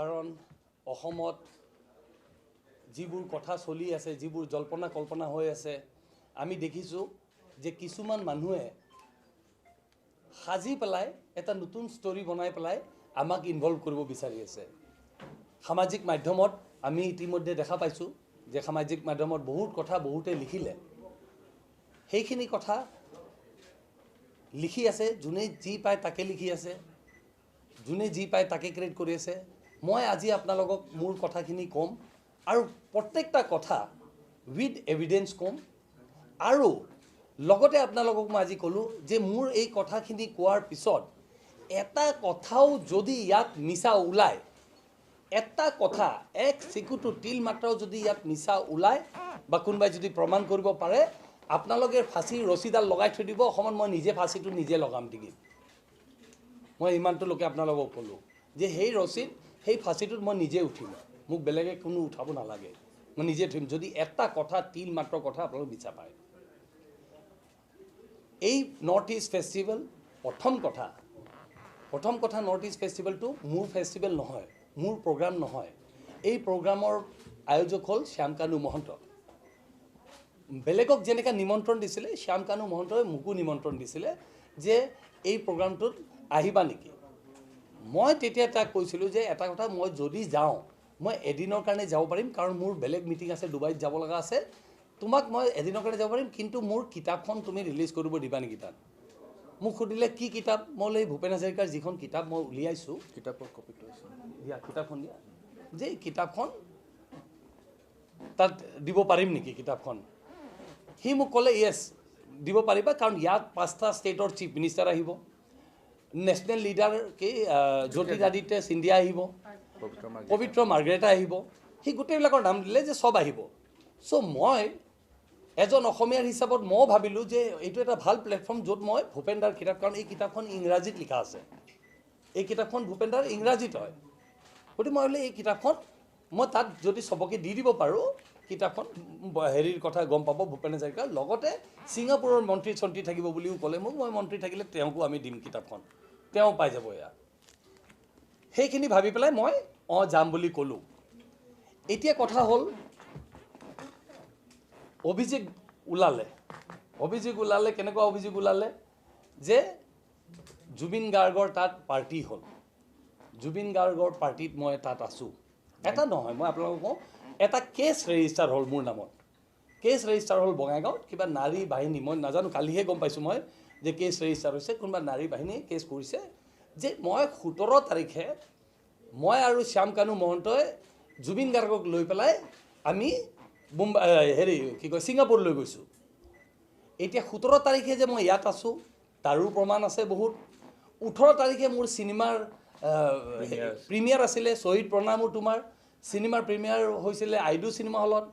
কাৰণ অসমত যিবোৰ কথা চলি আছে, যিবোৰ জল্পনা কল্পনা হৈ আছে, আমি দেখিছোঁ যে কিছুমান মানুহে সাজি পেলাই এটা নতুন ষ্টৰী বনাই পেলাই আমাক ইনভলভ কৰিব বিচাৰি আছে। সামাজিক মাধ্যমত আমি ইতিমধ্যে দেখা পাইছোঁ যে সামাজিক মাধ্যমত বহুত কথা বহুতে লিখিলে। সেইখিনি কথা লিখি আছে, যোনে যি পায় তাকে লিখি আছে, যোনে যি পায় তাকে ক্ৰিয়েট কৰি আছে। মই আজি আপোনালোকক মোৰ কথাখিনি ক'ম আৰু প্ৰত্যেকটা কথা উইথ এভিডেন্স ক'ম আৰু লগতে আপোনালোকক মই আজি ক'লোঁ যে মোৰ এই কথাখিনি কোৱাৰ পিছত এটা কথাও যদি ইয়াত মিছা ওলায়, এটা কথা এক চিকুটো তিল মাত্ৰাও যদি ইয়াত মিছা ওলায় বা কোনোবাই যদি প্ৰমাণ কৰিব পাৰে, আপোনালোকে ফাঁচীৰ ৰছীডাল লগাই থৈ দিব, অসমত মই নিজে ফাঁচীটো নিজে লগাম ডিঙিত। মই ইমানটোলৈকে আপোনালোকক ক'লোঁ যে সেই ৰছীত সেই ফাঁচীটোত মই নিজে উঠিম, মোক বেলেগে কোনো উঠাব নালাগে, মই নিজে উঠিম যদি এটা কথা তিল মাত্ৰ কথা আপোনালোক মিছা পায়। এই নৰ্থ ইষ্ট ফেষ্টিভেল প্ৰথম কথা নৰ্থ ইষ্ট ফেষ্টিভেলটো মোৰ ফেষ্টিভেল নহয়, মোৰ প্ৰগ্ৰাম নহয়। এই প্ৰগ্ৰামৰ আয়োজক হ'ল শ্যামকানু মহন্ত। বেলেগক যেনেকৈ নিমন্ত্ৰণ দিছিলে, শ্যামকানু মহন্তই মোকো নিমন্ত্ৰণ দিছিলে যে এই প্ৰগ্ৰামটোত আহিবা নেকি। মই তেতিয়া তাক কৈছিলোঁ যে এটা কথা, মই যদি যাওঁ মই এদিনৰ কাৰণে যাব পাৰিম, কাৰণ মোৰ বেলেগ মিটিং আছে, ডুবাইত যাব লগা আছে, তোমাক মই এদিনৰ কাৰণে যাব পাৰিম, কিন্তু মোৰ কিতাপখন তুমি ৰিলিজ কৰিব দিবা নেকি তাত। মোক সুধিলে কি কিতাপ, মই এই ভূপেন হাজৰিকাৰ যিখন কিতাপ মই উলিয়াইছোঁ, কিতাপৰ কপিটো দিয়া, কিতাপখন দিয়া, যে কিতাপখন তাত দিব পাৰিম নেকি কিতাপখন। সি মোক ক'লে য়েছ দিব পাৰিবা, কাৰণ ইয়াত 5টা ষ্টেটৰ চিফ মিনিষ্টাৰ আহিব, নেশ্যনেল লিডাৰ কি জ্যোতিৰাদিত্য সিন্ধিয়া আহিব, পবিত্ৰ মাৰ্গ্ৰেটা আহিব, সি গোটেইবিলাকৰ নাম দিলে যে চব আহিব। চ' মই এজন অসমীয়াৰ হিচাপত মই ভাবিলোঁ যে এইটো এটা ভাল প্লেটফৰ্ম য'ত মই ভূপেন দাৰ কিতাপ, কাৰণ এই কিতাপখন ইংৰাজীত লিখা আছে, এই কিতাপখন ভূপেন দাৰ ইংৰাজীত হয়, গতিকে মই ভাবিলোঁ এই কিতাপখন মই তাত যদি চবকে দি দিব পাৰোঁ, কিতাপখন হেৰিৰ কথা গম পাব ভূপেন হাজৰিকাৰ, লগতে ছিংগাপুৰৰ মন্ত্ৰী চন্ত্ৰী থাকিব বুলিও ক'লে মোক, মই মন্ত্ৰী থাকিলে তেওঁকো আমি দিম কিতাপখন, তেওঁ পাই যাব এয়া। সেইখিনি ভাবি পেলাই মই যাম বুলি ক'লোঁ। এতিয়া কথা হ'ল অভিযোগ ওলালে, কেনেকুৱা অভিযোগ ওলালে যে জুবিন গাৰ্গৰ তাত পাৰ্টি হ'ল, জুবিন গাৰ্গৰ পাৰ্টিত মই তাত আছোঁ। এটা নহয়, মই আপোনালোকক কওঁ, এটা কেছ ৰেজিষ্টাৰ হ'ল মোৰ নামত, কেছ ৰেজিষ্টাৰ হ'ল বঙাইগাঁৱত, কিবা নাৰী বাহিনী, মই নাজানো, কালিহে গম পাইছোঁ মই যে কেছ ৰেজিষ্টাৰ হৈছে, কোনোবা নাৰী বাহিনীয়ে কেছ কৰিছে যে মই 17 তাৰিখে মই আৰু শ্যামকানু মহন্তই জুবিন গাৰ্গক লৈ পেলাই আমি ছিংগাপুৰ লৈ গৈছোঁ। এতিয়া 17 তাৰিখে যে মই ইয়াত আছোঁ তাৰো প্ৰমাণ আছে বহুত। 18 তাৰিখে মোৰ চিনেমাৰ প্ৰিমিয়াৰ আছিলে, শ্বহীদ প্ৰণামো তোমাৰ চিনেমাৰ প্ৰিমিয়াৰ হৈছিলে আইডু চিনেমা হলত,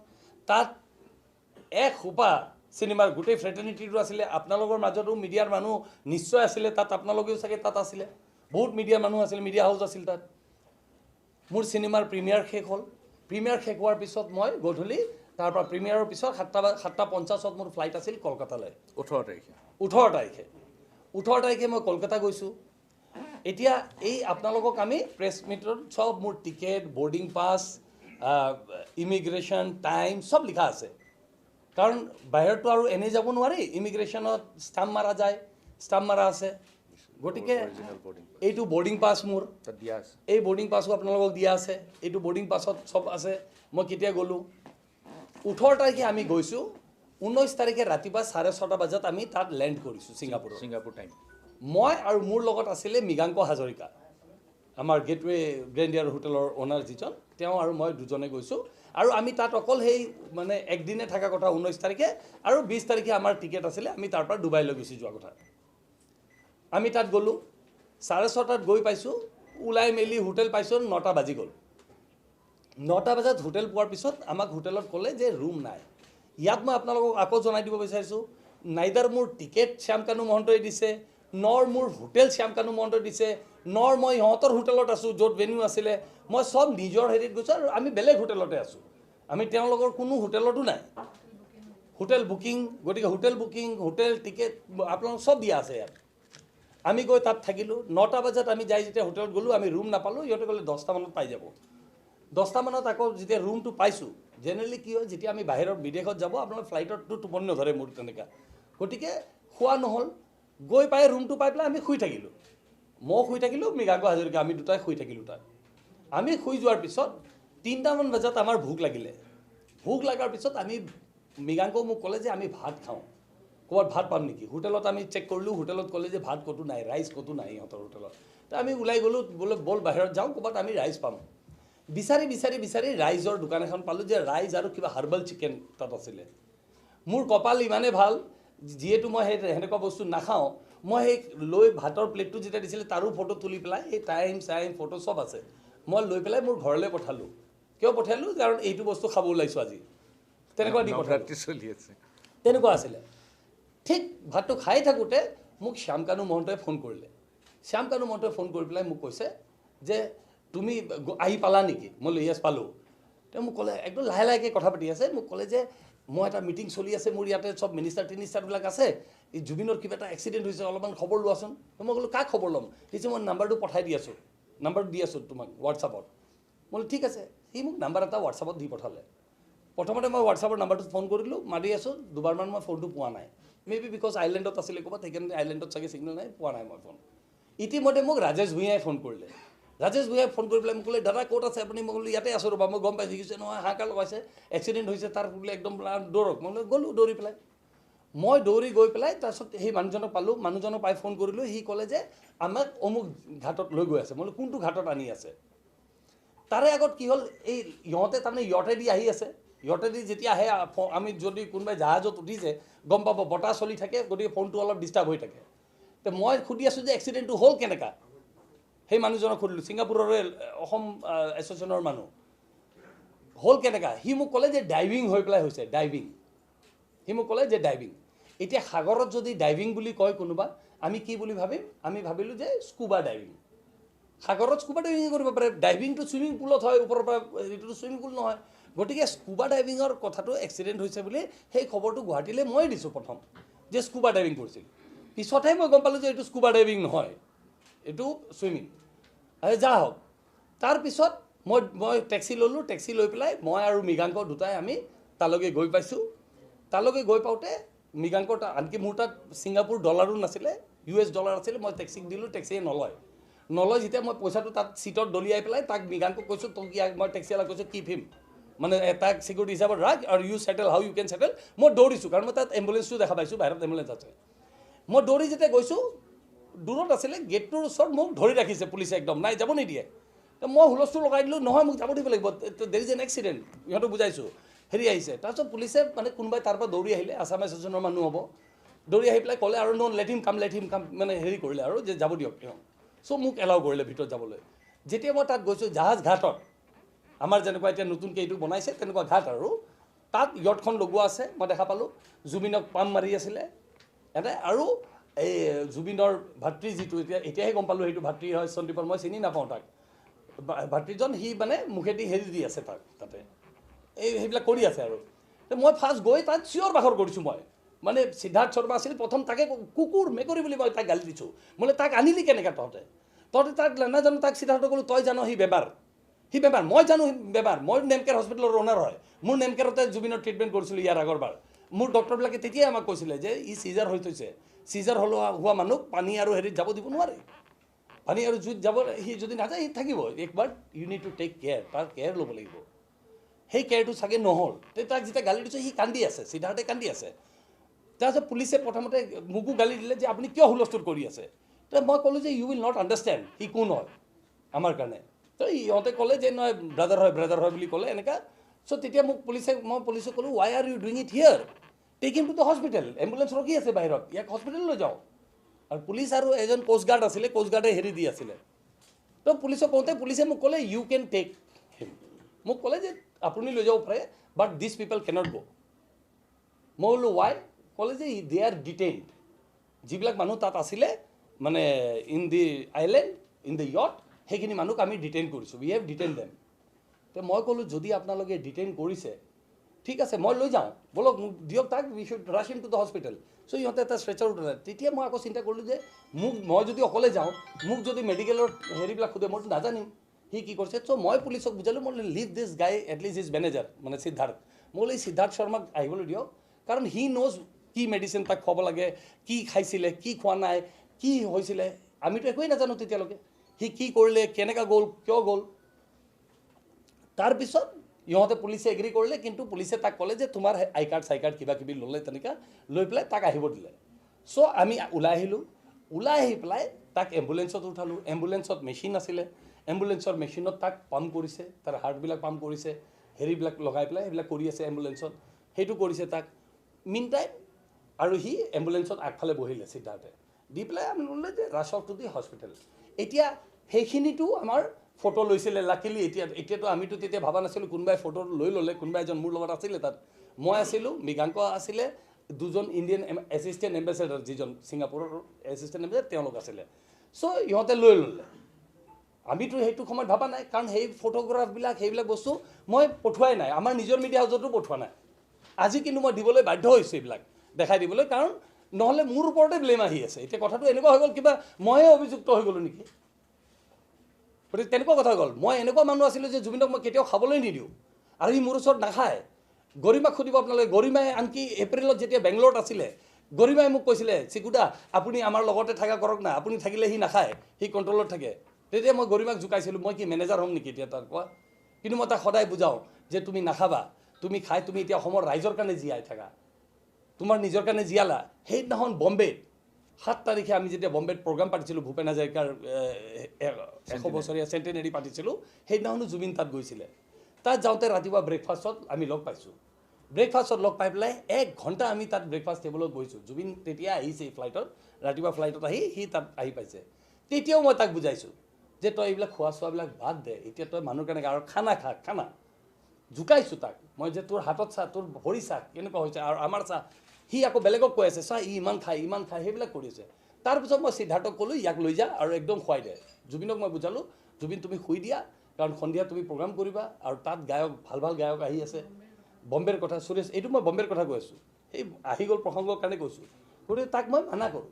তাত এক সোপা চিনেমাৰ গোটেই ফ্ৰেটাৰ্নিটিটো আছিলে, আপোনালোকৰ মাজতো মিডিয়াৰ মানুহ নিশ্চয় আছিলে তাত, আপোনালোকেও চাগে তাত আছিলে, বহুত মিডিয়াৰ মানুহ আছিল, মিডিয়া হাউচ আছিল তাত। মোৰ চিনেমাৰ প্ৰিমিয়াৰ শেষ হ'ল, প্ৰিমিয়াৰ শেষ হোৱাৰ পিছত মই গধূলি তাৰপৰা প্ৰিমিয়াৰৰ পিছত 7:50 মোৰ ফ্লাইট আছিল কলকাতালৈ। 18 তাৰিখে মই কলকাতা গৈছোঁ। এতিয়া এই আপোনালোকক আমি প্ৰেছ মিটত চব মোৰ ticket, boarding pass, immigration, time চব লিখা আছে, কাৰণ বাহিৰততো আৰু এনেই যাব নোৱাৰি, ইমিগ্ৰেশ্যনত ষ্টাম্প মাৰা যায়, ষ্টাম্প মাৰা আছে, গতিকে এইটো বৰ্ডিং পাছ মোৰ দিয়া আছে, এই বৰ্ডিং পাছো আপোনালোকক দিয়া আছে, এইটো বৰ্ডিং পাছত চব আছে, মই কেতিয়া গ'লোঁ। 18 তাৰিখে আমি গৈছোঁ, 19 তাৰিখে ৰাতিপুৱা 6:30 বজাত আমি তাত লেণ্ড কৰিছোঁ ছিংগাপুৰ টাইম। মই আৰু মোৰ লগত আছিলে মৃগাংক হাজৰিকা, আমাৰ গেটৱে গ্ৰেণ্ডিয়াৰ হোটেলৰ অ'নাৰ যিজন, তেওঁ আৰু মই দুজনে গৈছোঁ। আৰু আমি তাত অকল সেই মানে একদিনে থকা কথা 19 তাৰিখে, আৰু 20 তাৰিখে আমাৰ টিকেট আছিলে, আমি তাৰ পৰা ডুবাইলৈ গুচি যোৱা কথা। আমি তাত গ'লোঁ, 6:30 গৈ পাইছোঁ, ওলাই মেলি হোটেল পাইছোঁ 9টা বাজি গ'ল। 9টা বজাত হোটেল পোৱাৰ পিছত আমাক হোটেলত ক'লে যে ৰুম নাই। ইয়াত মই আপোনালোকক আকৌ জনাই দিব বিচাৰিছোঁ, নাইদাৰ মোৰ টিকেট শ্যামকানু মহন্তই দিছে, নৰ মোৰ হোটেল শ্যামকানু মহন্তই দিছে, নৰ মই ইহঁতৰ হোটেলত আছোঁ য'ত ভেনিউ আছিলে, মই চব নিজৰ হেৰিত গৈছোঁ, আৰু আমি বেলেগ হোটেলতে আছোঁ, আমি তেওঁলোকৰ কোনো হোটেলতো নাই। হোটেল বুকিং, গতিকে হোটেল বুকিং, হোটেল টিকেট আপোনালোক চব দিয়া আছে ইয়াত। আমি গৈ তাত থাকিলোঁ 9টা বজাত আমি যাই যেতিয়া হোটেলত গ'লোঁ আমি ৰুম নাপালোঁ ইহঁতে ক'লে 10টা মানত পাই যাব 10টা মানত আকৌ যেতিয়া ৰুমটো পাইছোঁ জেনেৰেলি কি হয় যেতিয়া আমি বাহিৰত বিদেশত যাব আপোনাৰ ফ্লাইটতটো টোপনি নধৰে মোৰ তেনেকুৱা গতিকে খোৱা নহ'ল গৈ পাই ৰুমটো পাই পেলাই আমি শুই থাকিলোঁ মই শুই থাকিলোঁ মৃগাংক হাজৰিকা আমি দুটাই শুই থাকিলোঁ তাত আমি শুই যোৱাৰ পিছত 3টামান বজাত আমাৰ ভোক লাগিলে ভোক লগাৰ পিছত আমি মৃগাংক মোক ক'লে যে আমি ভাত খাওঁ ক'ৰবাত ভাত পাম নেকি হোটেলত আমি চেক কৰিলোঁ হোটেলত ক'লে যে ভাত ক'তো নাই ৰাইচ ক'তো নাই ইহঁতৰ হোটেলত তো আমি ওলাই গ'লোঁ বোলে বল বাহিৰত যাওঁ ক'ৰবাত আমি ৰাইচ পাম বিচাৰি ৰাইজৰ দোকান এখন পালোঁ যে ৰাইচ আৰু কিবা হাৰ্বেল চিকেন তাত আছিলে মোৰ কপাল ইমানে ভাল যিহেতু মই সেই সেনেকুৱা বস্তু নাখাওঁ মই সেই লৈ ভাতৰ প্লেটটো যেতিয়া দিছিলে তাৰো ফটো তুলি পেলাই এই টাইম ফটো চব আছে মই লৈ পেলাই মোৰ ঘৰলৈ পঠালোঁ কিয় পঠালোঁ কাৰণ এইটো বস্তু খাব ওলাইছোঁ আজি তেনেকুৱা দি পঠালোঁ চলি আছে তেনেকুৱা আছিলে ঠিক ভাতটো খাই থাকোঁতে মোক শ্যামকানু মহন্তই ফোন কৰিলে শ্যামকানু মহন্তই ফোন কৰি পেলাই মোক কৈছে যে তুমি আহি পালা নেকি মই য়েছ পালোঁ তেওঁ মোক ক'লে একদম লাহে লাহেকৈ কথা পাতি আছে মোক ক'লে যে মই এটা মিটিং চলি আছে মোৰ ইয়াতে চব মিনিষ্টাৰবিলাক আছে এই জুবিনৰ কিবা এটা এক্সিডেণ্ট হৈছে অলপমান খবৰ লোৱাচোন মই ক'লোঁ কাক খবৰ ল'ম সি যে মই নাম্বাৰটো পঠাই দি আছোঁ নাম্বাৰটো দি আছোঁ তোমাক হোৱাটছআপত মই ঠিক আছে সি মোক নাম্বাৰ এটা হোৱাটছআপত দি পঠালে প্ৰথমতে মই হোৱাটছআপৰ নাম্বাৰটোত ফোন কৰিলোঁ মাৰি আছোঁ দুবাৰমান মই ফোনটো পোৱা নাই মেবি বিকজ আইলেণ্ডত আছিলে ক'ৰবাত সেইকাৰণে আইলেণ্ডত চাগে চিগনেল নাই পোৱা নাই মই ফোন ইতিমধ্যে মোক ৰাজেশ ভূঞাই ফোন কৰিলে ৰাজেশ ভূঞাই ফোন কৰি পেলাই মোক ক'লে দাদা ক'ত আছে আপুনি মই ক'লোঁ ইয়াতে আছোঁ ৰ'বা মই গম পাইছোঁ কৈছে নহয় হাহাকাৰ লগাইছে এক্সিডেণ্ট হৈছে তাৰ বোলে একদম দৌৰক মই গ'লোঁ দৌৰি পেলাই মই দৌৰি গৈ পেলাই তাৰপিছত সেই মানুহজনক পালোঁ মানুহজনক পাই ফোন কৰিলোঁ সি ক'লে যে আমাক অমুক ঘাটত লৈ গৈ আছে মই কোনটো ঘাটত আনি আছে তাৰে আগত কি হ'ল এই ইহঁতে তাৰমানে ইহঁতেদি আহি আছে ইহঁতেদি যেতিয়া আহে আমি যদি কোনোবাই জাহাজত উঠিছে গম পাব বতাহ চলি থাকে গতিকে ফোনটো অলপ ডিষ্টাৰ্ব হৈ থাকে তো মই সুধি আছোঁ যে এক্সিডেণ্টটো হ'ল কেনেকুৱা সেই মানুহজনক সুধিলোঁ ছিংগাপুৰৰে অসম এছ'চিয়েশ্যনৰ মানুহ হ'ল কেনেকুৱা সি মোক ক'লে যে ডাইভিং হৈ পেলাই হৈছে ডাইভিং সি মোক ক'লে যে ডাইভিং এতিয়া সাগৰত যদি ডাইভিং বুলি কয় কোনোবা আমি কি বুলি ভাবিম আমি ভাবিলোঁ যে স্কুবা ডাইভিং সাগৰত স্কুবা ডাইভিং কৰিব পাৰে ডাইভিংটো ছুইমিং পুলত হয় ওপৰৰ পৰা এইটোতো ছুইমিং পুল নহয় গতিকে স্কুবা ডাইভিঙৰ কথাটো এক্সিডেণ্ট হৈছে বুলি সেই খবৰটো গুৱাহাটীলৈ মই দিছোঁ প্ৰথম যে স্কুবা ডাইভিং কৰিছিল পিছতহে মই গম পালোঁ যে এইটো স্কুবা ডাইভিং নহয় এইটো ছুইমিং যা হওক তাৰপিছত মই টেক্সি ল'লোঁ টেক্সি লৈ পেলাই মই আৰু মৃগাংক দুটাই আমি তালৈকে গৈ পাইছোঁ তালৈকে গৈ পাওঁতে মৃগাংকৰ আনকি মোৰ তাত ছিংগাপুৰ ডলাৰো নাছিলে US ডলাৰ আছিলে মই টেক্সিক দিলোঁ টেক্সিয়ে নলয় যেতিয়া মই পইচাটো তাত চিটত দলিয়াই পেলাই তাক মৃগাংকক কৈছোঁ তোক মই টেক্সিৱালাক কৈছোঁ কিপ হিম মানে তাক চিকিউৰিটি হিচাপত ৰাখ আৰু ইউ ছেটেল হাউ ইউ কেন ছেটেল মই দৌৰিছোঁ কাৰণ মই তাত এম্বুলেঞ্চটো দেখা পাইছোঁ বাহিৰত এম্বুলেঞ্চ আছে মই দৌৰি যেতিয়া গৈছোঁ দূৰত আছিলে গেটটোৰ ওচৰত মোক ধৰি ৰাখিছে পুলিচে একদম নাই যাব নিদিয়ে তো মই হুলস্থুল লগাই দিলোঁ নহয় মোক যাব দিব লাগিব দেৰ ইজ এন এক্সিডেণ্ট ইহঁতক বুজাইছোঁ হেৰি আহিছে তাৰপিছত পুলিচে মানে কোনোবাই তাৰ পৰা দৌৰি আহিলে আছাম এছ'চিয়েশ্যনৰ মানুহ হ'ব দৌৰি আহি পেলাই ক'লে আৰু লেট হিম কাম মানে হেৰি কৰিলে আৰু যে যাব দিয়ক তেওঁ চ' মোক এলাউ কৰিলে ভিতৰত যাবলৈ যেতিয়া মই তাত গৈছোঁ জাহাজ ঘাটত আমাৰ যেনেকুৱা এতিয়া নতুনকৈ এইটো বনাইছে তেনেকুৱা ঘাট আৰু তাত য়টখন লগোৱা আছে মই দেখা পালোঁ জুবিনক পাম মাৰি আছিলে এনে আৰু এই জুবিনৰ ভাতৃ যিটো এতিয়াহে গম পালোঁ সেইটো ভাতৃ হয় সন্দীপৰ মই চিনি নাপাওঁ তাক ভাতৃজন সি মানে মুখেদি হেৰি দি আছে তাক তাতে সেইবিলাক কৰি আছে আৰু মই ফাৰ্ষ্ট গৈ তাত চিঞৰ বাখৰ কৰিছোঁ মই মানে সিদ্ধাৰ্থ শৰ্মা আছিল প্ৰথম তাকে কুকুৰ মেকুৰী বুলি মই তাক গালি দিছোঁ বোলে তাক আনিলি কেনেকৈ তহঁতে তাক নাজানো তাক সিদ্ধাৰ্থ ক'লোঁ তই জানো সি বেমাৰ মই জানো বেমাৰ মই নেমকেয়াৰ হস্পিটেলৰ অ'নাৰ হয় মোৰ নেমকেয়াৰতে জুবিনৰ ট্ৰিটমেণ্ট কৰিছিলোঁ ইয়াৰ আগৰবাৰ মোৰ ডক্টৰবিলাকে তেতিয়াই আমাক কৈছিলে যে ই চিজাৰ হৈ থৈছে চিজাৰ হোৱা মানুহক পানী আৰু হেৰিত যাব দিব নোৱাৰে পানী আৰু জুইত যাব সি যদি নাযায় সি থাকিব একবাৰ you need to take care তাৰ কেয়াৰ ল'ব লাগিব সেই কেয়াৰটো চাগে নহ'ল তাক যেতিয়া গালি দিছোঁ সি কান্দি আছে সিদ্ধাৰ্থে কান্দি আছে তাৰপিছত পুলিচে প্ৰথমতে মোকো গালি দিলে যে আপুনি কিয় হুলস্থুল কৰি আছে তো মই ক'লোঁ যে ইউ উইল নট আণ্ডাৰষ্টেণ্ড সি কোন হয় আমাৰ কাৰণে তো ইহঁতে ক'লে যে নহয় ব্ৰাদাৰ হয় বুলি ক'লে এনেকুৱা চ' তেতিয়া মোক মই পুলিচে ক'লোঁ why are you doing it here take him to the hospital ambulance ৰখি আছে বাহিৰত ইয়াক হস্পিটেললৈ যাওঁ আৰু পুলিচ আৰু এজন কোষ্টগাৰ্ড আছিলে কোষ্টগাৰ্ডে হেৰি দি আছিলে তো পুলিচক কওঁতে পুলিচে মোক ক'লে ইউ কেন টেক হিম মোক ক'লে যে আপুনি লৈ যাব পাৰে বাট দিছ পিপল কেনট গ' মই ক'লোঁ ৱাই ক'লে যে দে আৰ ডিটেইনড যিবিলাক মানুহ তাত আছিলে মানে in the island in the yacht সেইখিনি মানুহক আমি ডিটেইন কৰিছোঁ উই হেভ ডিটেইন দেম তো মই ক'লোঁ যদি আপোনালোকে ডিটেইন কৰিছে ঠিক আছে মই লৈ যাওঁ বলক মোক দিয়ক তাক we should rush him to the hospital চ' ইহঁতে এটা ষ্ট্ৰেচাৰ উঠালে তেতিয়া মই আকৌ চিন্তা কৰিলোঁ যে মই যদি অকলে যাওঁ মোক যদি মেডিকেলৰ হেৰিবিলাক সোধে মইতো নাজানিম সি কি কৰিছে চ' মই পুলিচক বুজালোঁ মই লিভ দিছ গাই এটলিষ্ট ইজ মেনেজাৰ মানে সিদ্ধাৰ্থ মই বোলো এই সিদ্ধাৰ্থ শৰ্মাক আহিবলৈ দিয়ক কাৰণ হি ন'জ কি মেডিচিন তাক খুৱাব লাগে কি খাইছিলে কি খোৱা নাই কি হৈছিলে আমিতো একোৱেই নাজানো তেতিয়ালৈকে সি কি কৰিলে কেনেকৈ গ'ল কিয় গ'ল তাৰপিছত ইহঁতে পুলিচে এগ্ৰী কৰিলে কিন্তু পুলিচে তাক ক'লে যে তোমাৰ আই কাৰ্ড চাই কাৰ্ড কিবা কিবি ল'লে তেনেকৈ লৈ পেলাই তাক আহিব দিলে চ' আমি ওলাই আহিলোঁ ওলাই আহি পেলাই তাক এম্বুলেঞ্চত উঠালোঁ এম্বুলেঞ্চত মেচিন আছিলে এম্বুলেঞ্চৰ মেচিনত তাক পাম্প কৰিছে তাৰ হাৰ্টবিলাক পাম্প কৰিছে হেৰিবিলাক লগাই পেলাই সেইবিলাক কৰি আছে এম্বুলেঞ্চত সেইটো কৰিছে তাক মিন টাইম আৰু সি এম্বুলেঞ্চত আগফালে বহিলে সিদ্ধাৰ্থে দি পেলাই আমি ল'লে যে ৰাছ অফ টু দি হস্পিটেল এতিয়া সেইখিনিতো আমাৰ ফটো লৈছিলে লাকিলি এতিয়াতো আমিতো তেতিয়া ভাবা নাছিলোঁ কোনোবাই ফটো লৈ ল'লে কোনোবা এজন মোৰ লগত আছিলে তাত মই আছিলোঁ মৃগাংক আছিলে দুজন ইণ্ডিয়ান এছিষ্টেণ্ট এম্বেচেডাৰ যিজন ছিংগাপুৰৰ এছিষ্টেণ্ট এম্বেচেডাৰ তেওঁলোক আছিলে চ' ইহঁতে লৈ ল'লে আমিতো সেইটো সময়ত ভাবা নাই কাৰণ সেই ফটোগ্ৰাফবিলাক সেইবিলাক বস্তু মই পঠোৱাই নাই আমাৰ নিজৰ মিডিয়া হাউচতো পঠোৱা নাই আজি কিন্তু মই দিবলৈ বাধ্য হৈছোঁ এইবিলাক দেখাই দিবলৈ কাৰণ নহ'লে মোৰ ওপৰতে ব্লেম আহি আছে এতিয়া কথাটো এনেকুৱা হৈ গ'ল কিবা ময়ে অভিযুক্ত হৈ গ'লোঁ নেকি গতিকে তেনেকুৱা কথা হৈ গ'ল মই এনেকুৱা মানুহ আছিলোঁ যে জুবিনক মই কেতিয়াও খাবলৈ নিদিওঁ আৰু সি মোৰ ওচৰত নাখায় গৰিমাক সুধিব আপোনালোকে গৰিমাই আনকি এপ্ৰিলত যেতিয়া বেংগলোৰত আছিলে গৰিমাই মোক কৈছিলে চিকুদা আপুনি আমাৰ লগতে থকা কৰক না আপুনি থাকিলে সি নাখায় সি কণ্ট্ৰলত থাকে তেতিয়া মই গৰিমাক জোকাইছিলোঁ মই কি মেনেজাৰ হ'ম নেকি এতিয়া তাৰ কোৱা কিন্তু মই তাক সদায় বুজাওঁ যে তুমি নাখাবা তুমি খাই তুমি এতিয়া অসমৰ ৰাইজৰ কাৰণে জীয়াই থাকা তোমাৰ নিজৰ কাৰণে জীয়ালা সেইদিনাখন বম্বেত 7 তাৰিখে আমি যেতিয়া বম্বেত প্ৰগ্ৰাম পাতিছিলোঁ ভূপেন হাজৰিকাৰ 100 বছৰীয়া চেণ্টেনাৰী পাতিছিলোঁ সেইদিনাখনো জুবিন তাত গৈছিলে তাত যাওঁতে ৰাতিপুৱা ব্ৰেকফাষ্টত আমি লগ পাইছোঁ ব্ৰেকফাষ্টত লগ পাই পেলাই 1 ঘণ্টা আমি তাত ব্ৰেকফাষ্ট টেবুলত বহিছোঁ জুবিন তেতিয়া আহিছে এই ফ্লাইটত ৰাতিপুৱা ফ্লাইটত আহি সি তাত আহি পাইছে তেতিয়াও মই তাক বুজাইছোঁ যে তই এইবিলাক খোৱা চোৱাবিলাক বাদ দে এতিয়া তই মানুহ কেনেকৈ আৰু খানা খা খানা জোকাইছোঁ তাক মই যে তোৰ হাতত চা তোৰ ভৰি চা কেনেকুৱা হৈছে আৰু আমাৰ চা সি আকৌ বেলেগক কৈ আছে চা ই ইমান খায় সেইবিলাক কৰি আছে তাৰপিছত মই সিদ্ধাৰ্থক ক'লোঁ ইয়াক লৈ যা আৰু একদম খুৱাই দে জুবিনক মই বুজালোঁ জুবিন তুমি শুই দিয়া কাৰণ সন্ধিয়া তুমি প্ৰগ্ৰাম কৰিবা আৰু তাত গায়ক ভাল ভাল গায়ক আহি আছে বম্বেৰ কথা সুৰেশ এইটো মই বম্বেৰ কথা কৈ আছোঁ সেই আহি গ'ল প্ৰসংগৰ কাৰণে কৈছোঁ গতিকে তাক মই মানা কৰোঁ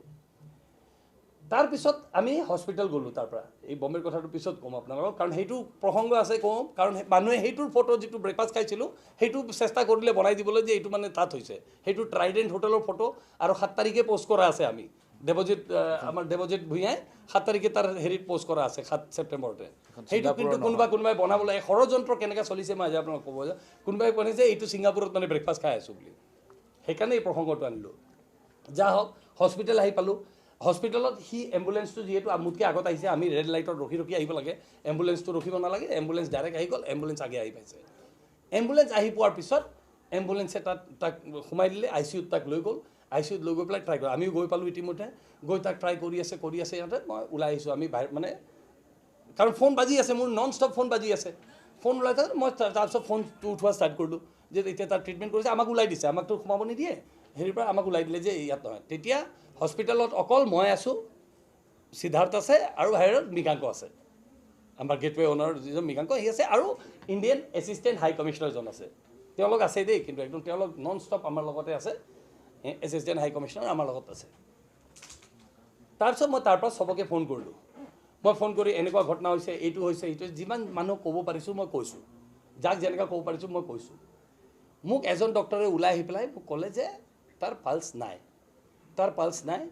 তাৰপিছত আমি হস্পিটেল গ'লোঁ তাৰ পৰা এই বম্বেৰ কথাটোৰ পিছত ক'ম আপোনালোকক কাৰণ সেইটো প্ৰসংগ আছে ক'ম কাৰণ মানুহে সেইটোৰ ফটো যিটো ব্ৰেকফাষ্ট খাইছিলোঁ সেইটো চেষ্টা কৰিলে বনাই দিবলৈ যে এইটো মানে তাত হৈছে সেইটো ট্ৰাইডেণ্ট হোটেলৰ ফটো আৰু 7 তাৰিখে প'ষ্ট কৰা আছে আমি দেৱজিৎ আমাৰ দেৱজিৎ ভূঞাই 7 তাৰিখে তাৰ হেৰিত প'ষ্ট কৰা আছে 7 ছেপ্টেম্বৰতে সেইটো কিন্তু কোনোবাই বনাবলৈ ষড়যন্ত্ৰ কেনেকৈ চলিছে মই আজি আপোনাক ক'ব যে কোনোবাই ক'লে যে এইটো ছিংগাপুৰত মানে ব্ৰেকফাষ্ট খাই আছোঁ বুলি সেইকাৰণে এই প্ৰসংগটো আনিলোঁ যা হওক হস্পিটেল আহি পালোঁ হস্পিটেলত সি এম্বুলেঞ্চটো যিহেতু মোতকৈ আগত আহিছে আমি ৰেড লাইটত ৰখি আহিব লাগে এম্বুলেঞ্চটো ৰখিব নালাগে এম্বুলেঞ্চ ডাইৰেক্ট আহি গ'ল এম্বুলেঞ্চ আগে আহি পাইছে এম্বুলেঞ্চ আহি পোৱাৰ পিছত এম্বুলেঞ্চে তাক সোমাই দিলে ICUত তাক লৈ গ'ল ICUত লৈ গৈ পেলাই ট্ৰাই কৰে আমিও গৈ পালোঁ ইতিমধ্যে গৈ তাক ট্ৰাই কৰি আছে ইহঁতে মই ওলাই আহিছোঁ আমি বাহিৰ মানে কাৰণ ফোন বাজি আছে মোৰ নন ষ্টপ ফোন বাজি আছে ফোন ওলাই থাকে মই তাৰপিছত ফোনটো উঠোৱা ষ্টাৰ্ট কৰিলোঁ যে এতিয়া তাৰ ট্ৰিটমেণ্ট কৰিছে আমাক ওলাই দিছে আমাকতো সোমাব নিদিয়ে হেৰিৰ পৰা আমাক ওলাই দিলে যে ইয়াত নহয় তেতিয়া হস্পিটেলত অকল মই আছোঁ সিদ্ধাৰ্থ আছে আৰু বাহিৰত মৃগাংক আছে আমাৰ গেটৱে অনাৰ যিজন মৃগাংক সি আছে আৰু ইণ্ডিয়ান এছিষ্টেণ্ট হাই কমিশ্যনাৰজন আছে তেওঁলোক আছে দেই কিন্তু একদম তেওঁলোক নন ষ্টপ আমাৰ লগতে আছে এছিষ্টেণ্ট হাই কমিশ্যনাৰ আমাৰ লগত আছে তাৰপিছত মই তাৰ পৰা চবকে ফোন কৰিলোঁ মই ফোন কৰি এনেকুৱা ঘটনা হৈছে এইটো যিমান মানুহক ক'ব পাৰিছোঁ মই কৈছোঁ যাক যেনেকৈ ক'ব পাৰিছোঁ মই কৈছোঁ মোক এজন ডক্টৰে ওলাই আহি পেলাই মোক ক'লে যে তাৰ পালছ নাই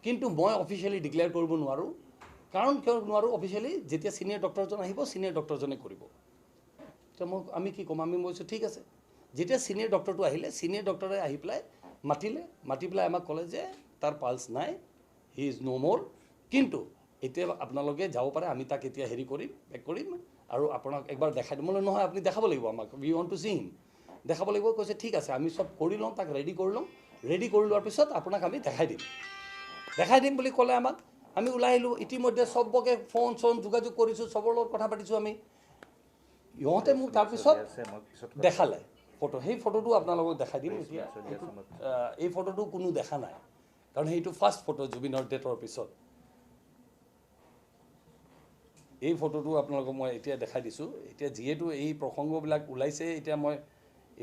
কিন্তু মই অফিচিয়েলি ডিক্লেয়াৰ কৰিব নোৱাৰোঁ কাৰণ কিয় নোৱাৰোঁ অফিচিয়েলি যেতিয়া ছিনিয়ৰ ডক্টৰজন আহিব ছিনিয়ৰ ডক্টৰজনে কৰিব তো আমি কি ক'ম আমি কৈছোঁ ঠিক আছে যেতিয়া ছিনিয়ৰ ডক্টৰটো আহিলে ছিনিয়ৰ ডক্টৰে আহি পেলাই মাতি পেলাই আমাক ক'লে যে তাৰ পালছ নাই হি ইজ ন' মোৰ কিন্তু এতিয়া আপোনালোকে যাব পাৰে আমি তাক এতিয়া হেৰি কৰিম বেক কৰিম আৰু আপোনাক একবাৰ দেখাই দিম মানে নহয় আপুনি দেখাব লাগিব আমাক উই ৱান্ট টু চি হিম দেখাব লাগিব কৈছে ঠিক আছে আমি চব কৰি লওঁ তাক ৰেডি কৰি লোৱাৰ পিছত আপোনাক আমি দেখাই দিম বুলি ক'লে আমাক আমি ওলাই আহিলোঁ ইতিমধ্যে চবকে ফোন যোগাযোগ কৰিছোঁ চবৰ লগত কথা পাতিছোঁ আমি ইহঁতে মোক তাৰপিছত দেখালে ফটো সেই ফটোটো আপোনালোকক দেখাই দিম এতিয়া এই ফটোটো কোনো দেখা নাই কাৰণ সেইটো ফাৰ্ষ্ট ফটো জুবিনৰ ডেথৰ পিছত এই ফটোটো আপোনালোকক মই এতিয়া দেখাই দিছোঁ এতিয়া যিহেতু এই প্ৰসংগবিলাক ওলাইছে এতিয়া মই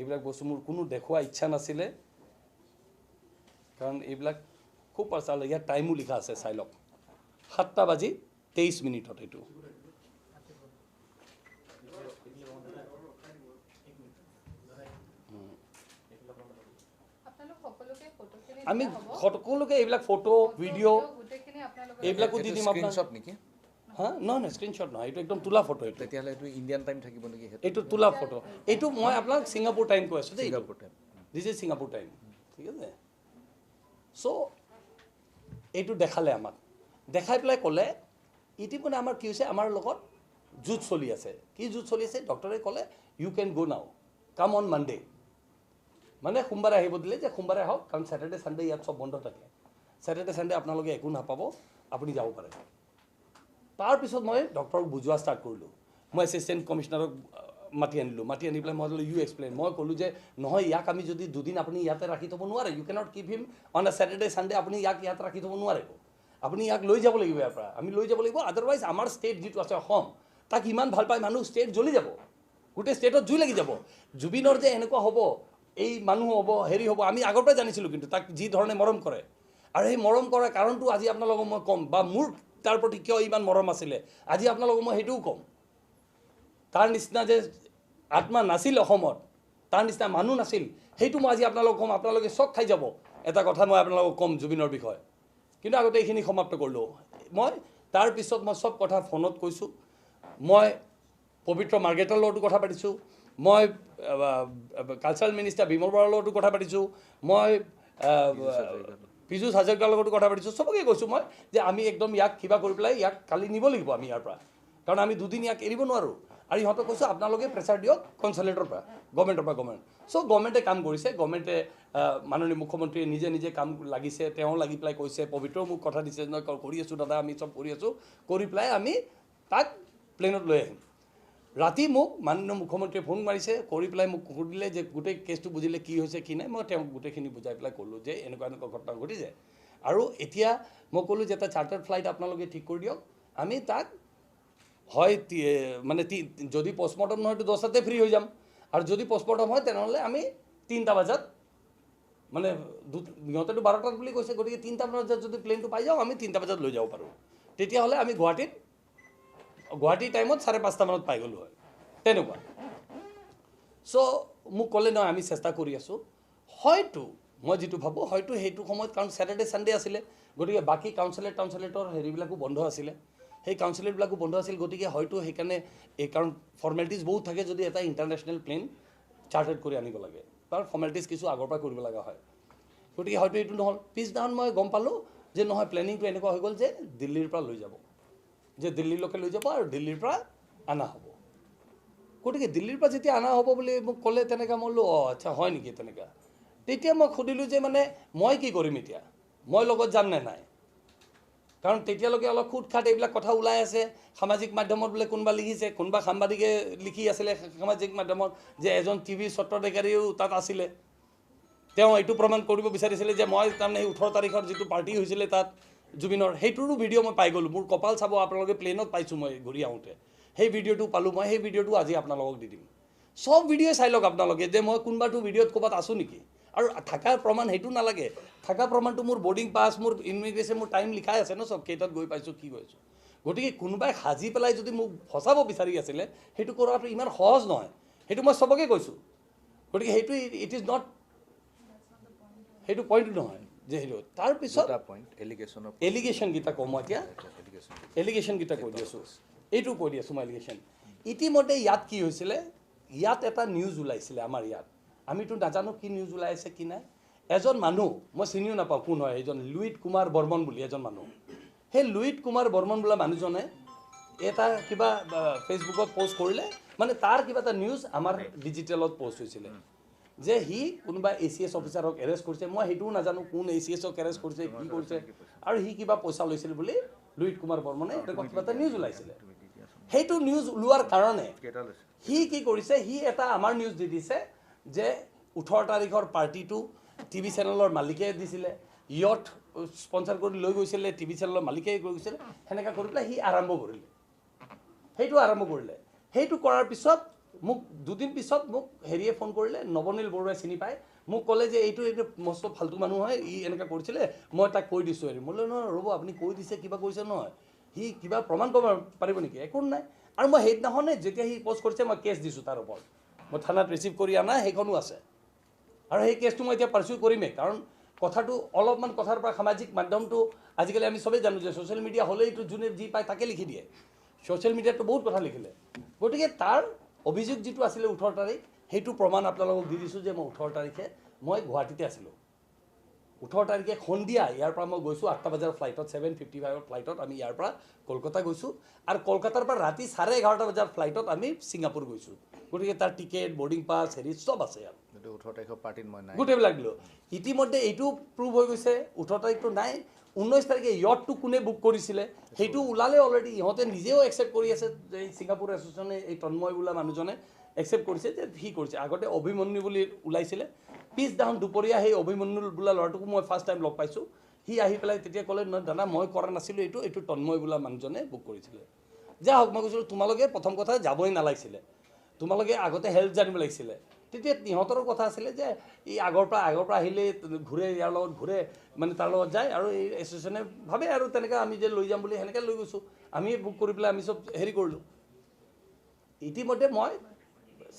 এইবিলাক বস্তু মোৰ কোনো দেখুওৱা ইচ্ছা নাছিলে কাৰণ এইবিলাক খুব পাৰ্চনেল ইয়াত টাইমো লিখা আছে চাই লওক 7:23 এইটো আমি সকলোকে এইবিলাক ফটো ভিডিঅ' এইবিলাকো দি দিম স্ক্ৰীনশ্বট নেকি হা নহয় স্ক্ৰীনশ্বট নহয় এইটো একদম তোলা ফটো এইটো তেতিয়াহ'লে এইটো ইণ্ডিয়ান টাইম থাকিব নেকি এইটো তোলা ফটো এইটো মই আপোনাক ছিংগাপুৰ টাইম কৈ আছোঁ দেই Singapore time this is Singapore time ঠিক আছে চ' এইটো দেখালে আমাক দেখাই পেলাই ক'লে ইতিমধ্যে আমাৰ কি হৈছে আমাৰ লগত যুঁজ চলি আছে কি যুঁজ চলি আছে ডক্টৰে ক'লে ইউ কেন গ' নাও কাম অন মানডে মানে সোমবাৰে আহিব দিলে যে সোমবাৰে আহক কাৰণ ছেটাৰডে ছানডে ইয়াত চব বন্ধ থাকে ছেটাৰডে ছানডে আপোনালোকে একো নাপাব আপুনি যাব পাৰে তাৰপিছত মই ডক্টৰক বুজোৱা ষ্টাৰ্ট কৰিলোঁ মই এছিষ্টেণ্ট কমিশ্যনাৰক মাতি আনিলোঁ মাতি আনি পেলাই মই ইউ এক্সপ্লেইন মই ক'লোঁ যে নহয় ইয়াক আমি যদি দুদিন আপুনি ইয়াতে ৰাখি থ'ব নোৱাৰে you can't keep him on a Saturday Sunday আপুনি ইয়াক ইয়াত ৰাখি থ'ব নোৱাৰে আপুনি ইয়াক লৈ যাব লাগিব ইয়াৰ পৰা আমি লৈ যাব লাগিব আদাৰৱাইজ আমাৰ ষ্টেট যিটো আছে অসম তাক ইমান ভাল পায় মানুহ ষ্টেট জ্বলি যাব গোটেই ষ্টেটত জুই লাগি যাব জুবিনৰ যে এনেকুৱা হ'ব এই মানুহ হ'ব হেৰি হ'ব আমি আগৰ পৰাই জানিছিলোঁ কিন্তু তাক যি ধৰণে মৰম কৰে আৰু সেই মৰম কৰাৰ কাৰণটো আজি আপোনালোকক মই ক'ম বা মোৰ তাৰ প্ৰতি কিয় ইমান মৰম আছিলে আজি আপোনালোকক মই সেইটোও ক'ম তাৰ নিচিনা যে আত্মা নাছিল অসমত তাৰ নিচিনা মানুহ নাছিল সেইটো মই আজি আপোনালোকক ক'ম আপোনালোকে চক খাই যাব এটা কথা মই আপোনালোকক ক'ম জুবিনৰ বিষয়ে কিন্তু আগতে এইখিনি সমাপ্ত কৰিলোঁ মই তাৰপিছত মই চব কথা ফোনত কৈছোঁ মই পবিত্ৰ মাৰ্গেটাৰ লগতো কথা পাতিছোঁ মই কালচাৰেল মিনিষ্টাৰ বিমল বৰাৰ লগতো কথা পাতিছোঁ মই পীযুষ হাজৰিকাৰ লগতো কথা পাতিছোঁ চবকে কৈছোঁ মই যে আমি একদম ইয়াক কিবা কৰি পেলাই ইয়াক কালি নিব লাগিব আমি ইয়াৰ পৰা কাৰণ আমি দুদিন ইয়াক এৰিব নোৱাৰোঁ আৰু ইহঁতক কৈছোঁ আপোনালোকে প্ৰেছাৰ দিয়ক কনচালেটৰ পৰা গভৰ্ণমেণ্টৰ পৰা গভৰ্ণমেণ্ট চ' গভৰ্ণমেণ্টে কাম কৰিছে গভৰ্ণমেণ্টে মাননীয় মুখ্যমন্ত্ৰীয়ে নিজে নিজে কাম লাগিছে তেওঁ লাগি পেলাই কৈছে পবিত্ৰও মোক কথা দিছে নহয় কৰি আছোঁ দাদা আমি চব কৰি আছোঁ কৰি পেলাই আমি তাক প্লেনত লৈ আহিম ৰাতি মোক মাননীয় মুখ্যমন্ত্ৰীয়ে ফোন মাৰিছে কৰি পেলাই মোক সুধিলে যে গোটেই কেছটো বুজিলে কি হৈছে কি নাই মই তেওঁক গোটেইখিনি বুজাই পেলাই ক'লোঁ যে এনেকুৱা এনেকুৱা ঘটনা ঘটিছে আৰু এতিয়া মই ক'লোঁ যে এটা চাৰ্টাৰ্ড ফ্লাইট আপোনালোকে ঠিক কৰি দিয়ক আমি তাক হয় মানে যদি পষ্টমৰ্টম নহয় 10টাতে ফ্ৰী হৈ যাম আৰু যদি পষ্টমৰ্টম হয় তেনেহ'লে আমি 3টা বজাত মানে সিহঁতেতো 12টাত বুলি কৈছে গতিকে 3টা বজাত যদি প্লেনটো পাই যাওঁ আমি 3টা বজাত লৈ যাব পাৰোঁ তেতিয়াহ'লে আমি গুৱাহাটী টাইমত 5:30 মানত পাই গ'লোঁ হয় তেনেকুৱা চ' মোক ক'লে নহয় আমি চেষ্টা কৰি আছোঁ হয়তো মই যিটো ভাবোঁ হয়তো সেইটো সময়ত কাৰণ ছেটাৰডে ছানডে আছিলে গতিকে বাকী কাউঞ্চিলেটৰ হেৰিবিলাকো বন্ধ আছিলে সেই কাউঞ্চিলেটবিলাকো বন্ধ আছিল গতিকে হয়তো সেইকাৰণে এই কাৰণ ফৰ্মেলিটিজ বহুত থাকে যদি এটা ইণ্টাৰনেশ্যনেল প্লেন চাৰ্টাৰ্ড কৰি আনিব লাগে তাৰ ফৰ্মেলিটিজ কিছু আগৰ পৰা কৰিব লগা হয় গতিকে হয়তো এইটো নহ'ল পিছদিনাখন মই গম পালোঁ যে নহয় প্লেনিংটো এনেকুৱা হৈ গ'ল যে দিল্লীৰ পৰা লৈ যাব যে দিল্লীলৈকে লৈ যাব আৰু দিল্লীৰ পৰা অনা হ'ব গতিকে দিল্লীৰ পৰা যেতিয়া অনা হ'ব বুলি মোক ক'লে তেনেকৈ মই বোলো অঁ আচ্ছা হয় নেকি তেনেকুৱা তেতিয়া মই সুধিলোঁ যে মানে মই কি কৰিম এতিয়া মই লগত যাম নে নাই কাৰণ তেতিয়ালৈকে অলপ খুট খাট এইবিলাক কথা ওলাই আছে সামাজিক মাধ্যমত বোলে কোনোবা লিখিছে কোনোবা সাংবাদিকে লিখি আছিলে সামাজিক মাধ্যমত যে এজন টিভি স্বত্বাধিকাৰীও তাত আছিলে তেওঁ এইটো প্ৰমাণ কৰিব বিচাৰিছিলে যে মই তাৰমানে সেই 18 তাৰিখৰ যিটো পাৰ্টি হৈছিলে তাত জুবিনৰ সেইটোৰো ভিডিঅ' মই পাই গ'লোঁ মোৰ কপাল চাব আপোনালোকে প্লেনত পাইছোঁ মই ঘূৰি আহোঁতে সেই ভিডিঅ'টো পালোঁ মই সেই ভিডিঅ'টো আজি আপোনালোকক দি দিম চব ভিডিঅ'ই চাই লওক আপোনালোকে যে মই কোনোবাটো ভিডিঅ'ত ক'ৰবাত আছোঁ নেকি আৰু থকাৰ প্ৰমাণ সেইটো নালাগে থকা প্ৰমাণটো মোৰ বৰ্ডিং পাছ মোৰ ইমিগ্ৰেশ্যন মোৰ টাইম লিখাই আছে ন চব কেইটাত গৈ পাইছোঁ কি গৈছোঁ গতিকে কোনোবাই সাজি পেলাই যদি মোক ফচাব বিচাৰি আছিলে সেইটো কৰাটো ইমান সহজ নহয় সেইটো মই চবকে কৈছোঁ গতিকে সেইটো ইট ইজ নট সেইটো পইণ্ট নহয় যে সেইটো তাৰপিছত এলিগেশ্যনকেইটা কওঁ মই এতিয়া এলিগেশ্যনকেইটা কৈ দি আছোঁ এইটো কৈ দি আছোঁ মই এলিগেশ্যন ইতিমধ্যে ইয়াত কি হৈছিলে ইয়াত এটা নিউজ ওলাইছিলে আমাৰ ইয়াত আমিতো নাজানো কি নিউজ ওলাই আছে কি নাই এজন মানুহ মই চিনিও নাপাওঁ কোন হয় এজন লুইট কুমাৰ বৰ্মন বুলি এজন মানুহ সেই লুইট কুমাৰ বৰ্মন বোলা মানুহজনে এটা কিবা ফেচবুকত পষ্ট কৰিলে মানে তাৰ কিবা এটা নিউজ আমাৰ ডিজিটেলত পষ্ট হৈছিলে যে সি কোনোবা ACS অফিচাৰক এৰেষ্ট কৰিছে মই সেইটোও নাজানো কোন ACSক এৰেষ্ট কৰিছে কি কৰিছে আৰু সি কিবা পইচা লৈছিল বুলি লুইট কুমাৰ বৰ্মনে এনেকুৱা কিবা এটা নিউজ ওলাইছিলে সেইটো নিউজ ওলোৱাৰ কাৰণে সি কি কৰিছে সি এটা আমাৰ নিউজ দি দিছে যে 18 তাৰিখৰ পাৰ্টিটো টিভি চেনেলৰ মালিকে দিছিলে ইয়ট স্পন্সৰ কৰি লৈ গৈছিলে টিভি চেনেলৰ মালিকে লৈ গৈছিলে সেনেকৈ কৰি পেলাই সি আৰম্ভ কৰিলে সেইটো কৰাৰ পিছত মোক দুদিন পিছত মোক হেৰিয়ে ফোন কৰিলে নৱনীল বৰুৱাই চিনি পায় মোক ক'লে যে এইটো মস্ত ফাল্টু মানুহ হয় ই এনেকৈ কৰিছিলে মই তাক কৈ দিছোঁ হেৰি মই বোলে নহয় ৰ'ব আপুনি কৈ দিছে কিবা কৰিছে নহয় সি কিবা প্ৰমাণ কৰিব পাৰিব নেকি একো নাই আৰু মই সেইদিনাখনে যেতিয়া সি প'ষ্ট কৰিছে মই কেছ দিছোঁ তাৰ ওপৰত মই থানাত ৰিচিভ কৰি অনা সেইখনো আছে আৰু সেই কেছটো মই এতিয়া পাৰ্চিউ কৰিমেই কাৰণ কথাটো অলপমান কথাৰ পৰা সামাজিক মাধ্যমটো আজিকালি আমি চবেই জানো যে ছ'চিয়েল মিডিয়া হ'লেইতো যোনে যি পায় তাকে লিখি দিয়ে ছ'চিয়েল মিডিয়াতো বহুত কথা লিখিলে গতিকে তাৰ অভিযোগ যিটো আছিলে 18 তাৰিখ সেইটো প্ৰমাণ আপোনালোকক দি দিছোঁ যে মই 18 তাৰিখে মই গুৱাহাটীতে আছিলোঁ 18 তাৰিখে সন্ধিয়া ইয়াৰ পৰা মই গৈছোঁ 8টা বজাৰ ফ্লাইটত 7:55 ফ্লাইটত আমি ইয়াৰ পৰা কলকাতা গৈছোঁ আৰু কলকাতাৰ পৰা ৰাতি 11:30 বজাৰ ফ্লাইটত আমি ছিংগাপুৰ গৈছোঁ গতিকে তাৰ টিকেট বৰ্ডিং পাছ হেৰি চব আছে ইয়াত 18 তাৰিখৰ পাৰ্টিত মই নাই গোটেইবিলাক দিলোঁ ইতিমধ্যে এইটো প্ৰুভ হৈ গৈছে 18 তাৰিখটো নাই 19 তাৰিখে ইয়টটো কোনে বুক কৰিছিলে সেইটো ওলালে অলৰেডি ইহঁতে নিজেও একচেপ্ট কৰি আছে যে ছিংগাপুৰ এছ'চিয়েশ্যনে এই তন্ময় বোলা মানুহজনে একচেপ্ট কৰিছে যে সি কৰিছে আগতে অভিমন্যু বুলি ওলাইছিলে পিছদিনাখন দুপৰীয়া সেই অভিমন্যু বোলা ল'ৰাটোকো মই ফাৰ্ষ্ট টাইম লগ পাইছোঁ সি আহি পেলাই তেতিয়া ক'লে নহয় দাদা মই কৰা নাছিলোঁ এইটো তন্ময় বোলা মানুহজনে বুক কৰিছিলে যা হওক মই কৈছিলোঁ তোমালোকে প্ৰথম কথা যাবই নালাগিছিলে তোমালোকে আগতে হেল্প জানিব লাগিছিলে তেতিয়া ইহঁতৰো কথা আছিলে যে এই আগৰ পৰা আহিলে ঘূৰে ইয়াৰ লগত ঘূৰে মানে তাৰ লগত যায় আৰু এই এছ'চিয়েশ্যনে ভাবে আৰু তেনেকৈ আমি যে লৈ যাম বুলি সেনেকৈ লৈ গৈছোঁ আমি বুক কৰি পেলাই আমি চব হেৰি কৰিলোঁ ইতিমধ্যে মই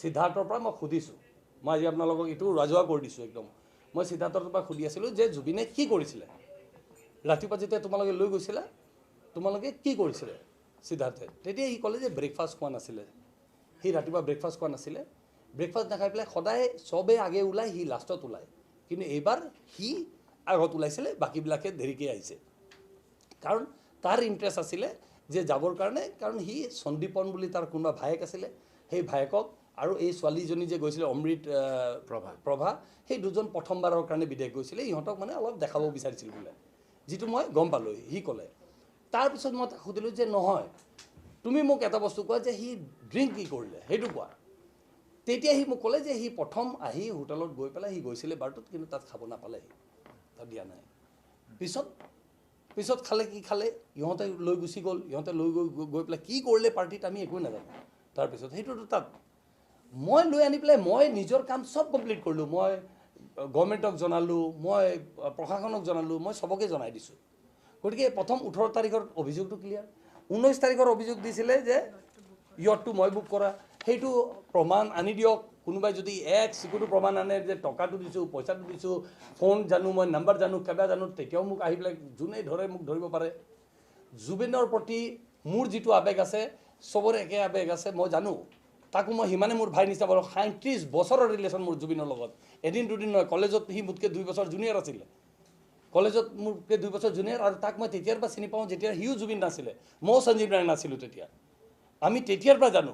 সিদ্ধাৰ্থৰ পৰা মই সুধিছোঁ মই আজি আপোনালোকক এইটো ৰাজহুৱা কৰি দিছোঁ একদম মই সিদ্ধাৰ্থৰ পৰা সুধি আছিলোঁ যে জুবিনে কি কৰিছিলে ৰাতিপুৱা যেতিয়া তোমালোকে লৈ গৈছিলা তোমালোকে কি কৰিছিলে সিদ্ধাৰ্থে তেতিয়া সি ক'লে যে ব্ৰেকফাষ্ট খোৱা নাছিলে সি ৰাতিপুৱা ব্ৰেকফাষ্ট খোৱা নাছিলে ব্ৰেকফাষ্ট নাখাই পেলাই সদায় চবেই আগে ওলায় সি লাষ্টত ওলায় কিন্তু এইবাৰ সি আগত ওলাইছিলে বাকীবিলাকে দেৰিকৈ আহিছে কাৰণ তাৰ ইণ্টাৰেষ্ট আছিলে যে যাবৰ কাৰণে কাৰণ সি সন্দীপন বুলি তাৰ কোনোবা ভায়েক আছিলে সেই ভায়েকক আৰু এই ছোৱালীজনী যে গৈছিলে অমৃত প্ৰভা সেই দুজন প্ৰথমবাৰৰ কাৰণে বিদেশ গৈছিলে ইহঁতক মানে অলপ দেখাব বিচাৰিছিল বোলে যিটো মই গম পালোঁ সি ক'লে তাৰপিছত মই তাক সুধিলোঁ যে নহয় তুমি মোক এটা বস্তু কোৱা যে সি ড্ৰিংক কি কৰিলে সেইটো কোৱা তেতিয়া সি মোক ক'লে যে সি প্ৰথম আহি হোটেলত গৈ পেলাই সি গৈছিলে বাৰটোত কিন্তু তাত খাব নাপালে সি তাত দিয়া নাই পিছত খালে কি খালে ইহঁতে লৈ গুচি গ'ল ইহঁতে লৈ গৈ পেলাই কি কৰিলে পাৰ্টিত আমি একোৱে নাজানো তাৰপিছত সেইটোতো তাত মই লৈ আনি পেলাই মই নিজৰ কাম চব কমপ্লিট কৰিলোঁ মই গভৰ্ণমেণ্টক জনালোঁ মই প্ৰশাসনক জনালোঁ মই চবকে জনাই দিছোঁ গতিকে প্ৰথম 18 তাৰিখৰ অভিযোগটো ক্লিয়াৰ 19 তাৰিখৰ অভিযোগ দিছিলে যে ইয়টটো মই বুক কৰা সেইটো প্ৰমাণ আনি দিয়ক কোনোবাই যদি চিকুটো প্ৰমাণ আনে যে টকাটো দিছোঁ পইচাটো দিছোঁ ফোন জানো মই নাম্বাৰ জানো কিবা জানো তেতিয়াও মোক আহি পেলাই যোনে ধৰে মোক ধৰিব পাৰে জুবিনৰ প্ৰতি মোৰ যিটো আৱেগ আছে চবৰে একে আৱেগ আছে মই জানো তাকো মই সিমানে মোৰ ভাই নিচিনা বাৰু 37 বছৰৰ ৰিলেশ্যন মোৰ জুবিনৰ লগত এদিন দুদিন নহয় কলেজত সি মোতকৈ 2 বছৰ জুনিয়ৰ আছিলে কলেজত মোতকৈ 2 বছৰ জুনিয়ৰ আৰু তাক মই তেতিয়াৰ পৰা চিনি পাওঁ যেতিয়া সিও জুবিন নাছিলে ময়ো সঞ্জীৱ নাৰায়ণ নাছিলোঁ তেতিয়া আমি তেতিয়াৰ পৰা জানো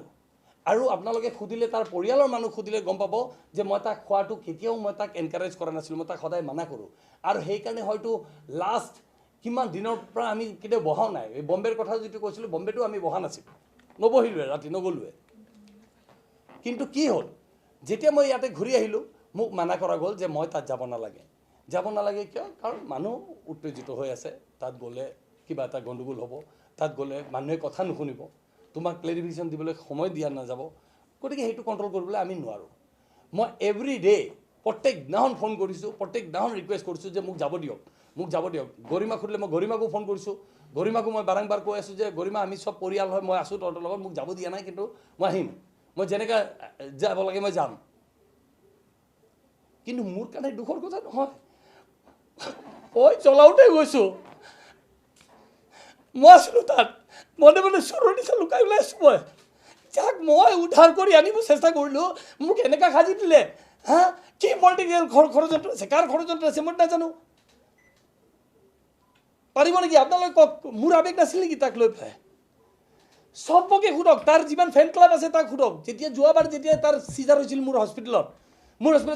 আৰু আপোনালোকে সুধিলে তাৰ পৰিয়ালৰ মানুহ সুধিলে গম পাব যে মই তাক খোৱাটো কেতিয়াও মই তাক এনকাৰেজ কৰা নাছিলোঁ মই তাক সদায় মানা কৰোঁ আৰু সেইকাৰণে হয়তো লাষ্ট কিমান দিনৰ পৰা আমি কেতিয়াও বহাও নাই এই বম্বেৰ কথা যিটো কৈছিলোঁ বম্বেটো আমি বহা নাছিলোঁ নবহিলোৱে ৰাতি নগ'লোৱে কিন্তু কি হ'ল যেতিয়া মই ইয়াতে ঘূৰি আহিলোঁ মোক মানা কৰা গ'ল যে মই তাত যাব নালাগে কিয় কাৰণ মানুহ উত্তেজিত হৈ আছে তাত গ'লে কিবা এটা গণ্ডগোল হ'ব তাত গ'লে মানুহে কথা নুশুনিব তোমাক ক্লেৰিফিকেশ্যন দিবলৈ সময় দিয়া নাযাব গতিকে সেইটো কণ্ট্ৰল কৰিবলৈ আমি নোৱাৰোঁ মই এভৰি ডে প্ৰত্যেক দিনাখন ফোন কৰিছোঁ প্ৰত্যেক দিনাখন ৰিকুৱেষ্ট কৰিছোঁ যে মোক যাব দিয়ক গৰিমাক সুধিলে মই গৰিমাকো ফোন কৰিছোঁ গৰিমাকো মই বাৰম্বাৰ কৈ আছোঁ যে গৰিমা আমি চব পৰিয়াল হয় মই আছোঁ তহঁতৰ লগত মোক যাব দিয়া নাই কিন্তু মই আহিম মই যেনেকৈ যাব লাগে মই যাম কিন্তু মোৰ কাৰণে দুখৰ কথা নহয় মই চলাওঁতে গৈছোঁ মই আছিলোঁ তাত মনে মনে চোৰৰ নিচিনা লুকাই ওলাই আছোঁ মই যাক মই উদ্ধাৰ কৰি আনিব চেষ্টা কৰিলোঁ মোক এনেকুৱা সাজি দিলে হা কি পলিটিকেল ষড়যন্ত্ৰ আছে কাৰ ষড়যন্ত্ৰ আছে মই নাজানো পাৰিব নেকি আপোনালোকে কওক মোৰ আৱেগ নাছিল নেকি তাক লৈ পেলাই চবকে সোধক তাৰ যিমান ফেন ক্লাব আছে তাক সোধক যোৱাবাৰ যেতিয়া তাৰ চিজাৰ হৈছিল মোৰ হস্পিটেলত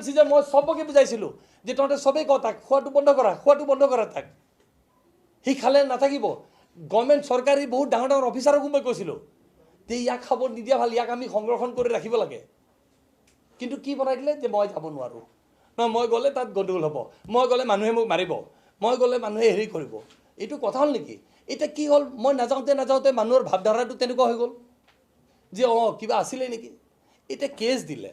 চিজাৰ মই চবকে বুজাইছিলোঁ যে তহঁতে চবেই কওঁ তাক খোৱাটো বন্ধ কৰা তাক সি খালে নাথাকিব গভৰ্ণমেণ্ট চৰকাৰী বহুত ডাঙৰ অফিচাৰকো মই কৈছিলোঁ যে ইয়াক খাব নিদিয়া ভাল ইয়াক আমি সংৰক্ষণ কৰি ৰাখিব লাগে কিন্তু কি বনাই দিলে যে মই যাব নোৱাৰোঁ নহয় মই গ'লে তাত গণ্ডগোল হ'ব মই গ'লে মানুহে মোক মাৰিব মই গ'লে মানুহে হেৰি কৰিব এইটো কথা হ'ল নেকি এতিয়া কি হ'ল মই নাযাওঁতে মানুহৰ ভাৱধাৰাটো তেনেকুৱা হৈ গ'ল যে কিবা আছিলে নেকি এতিয়া কেছ দিলে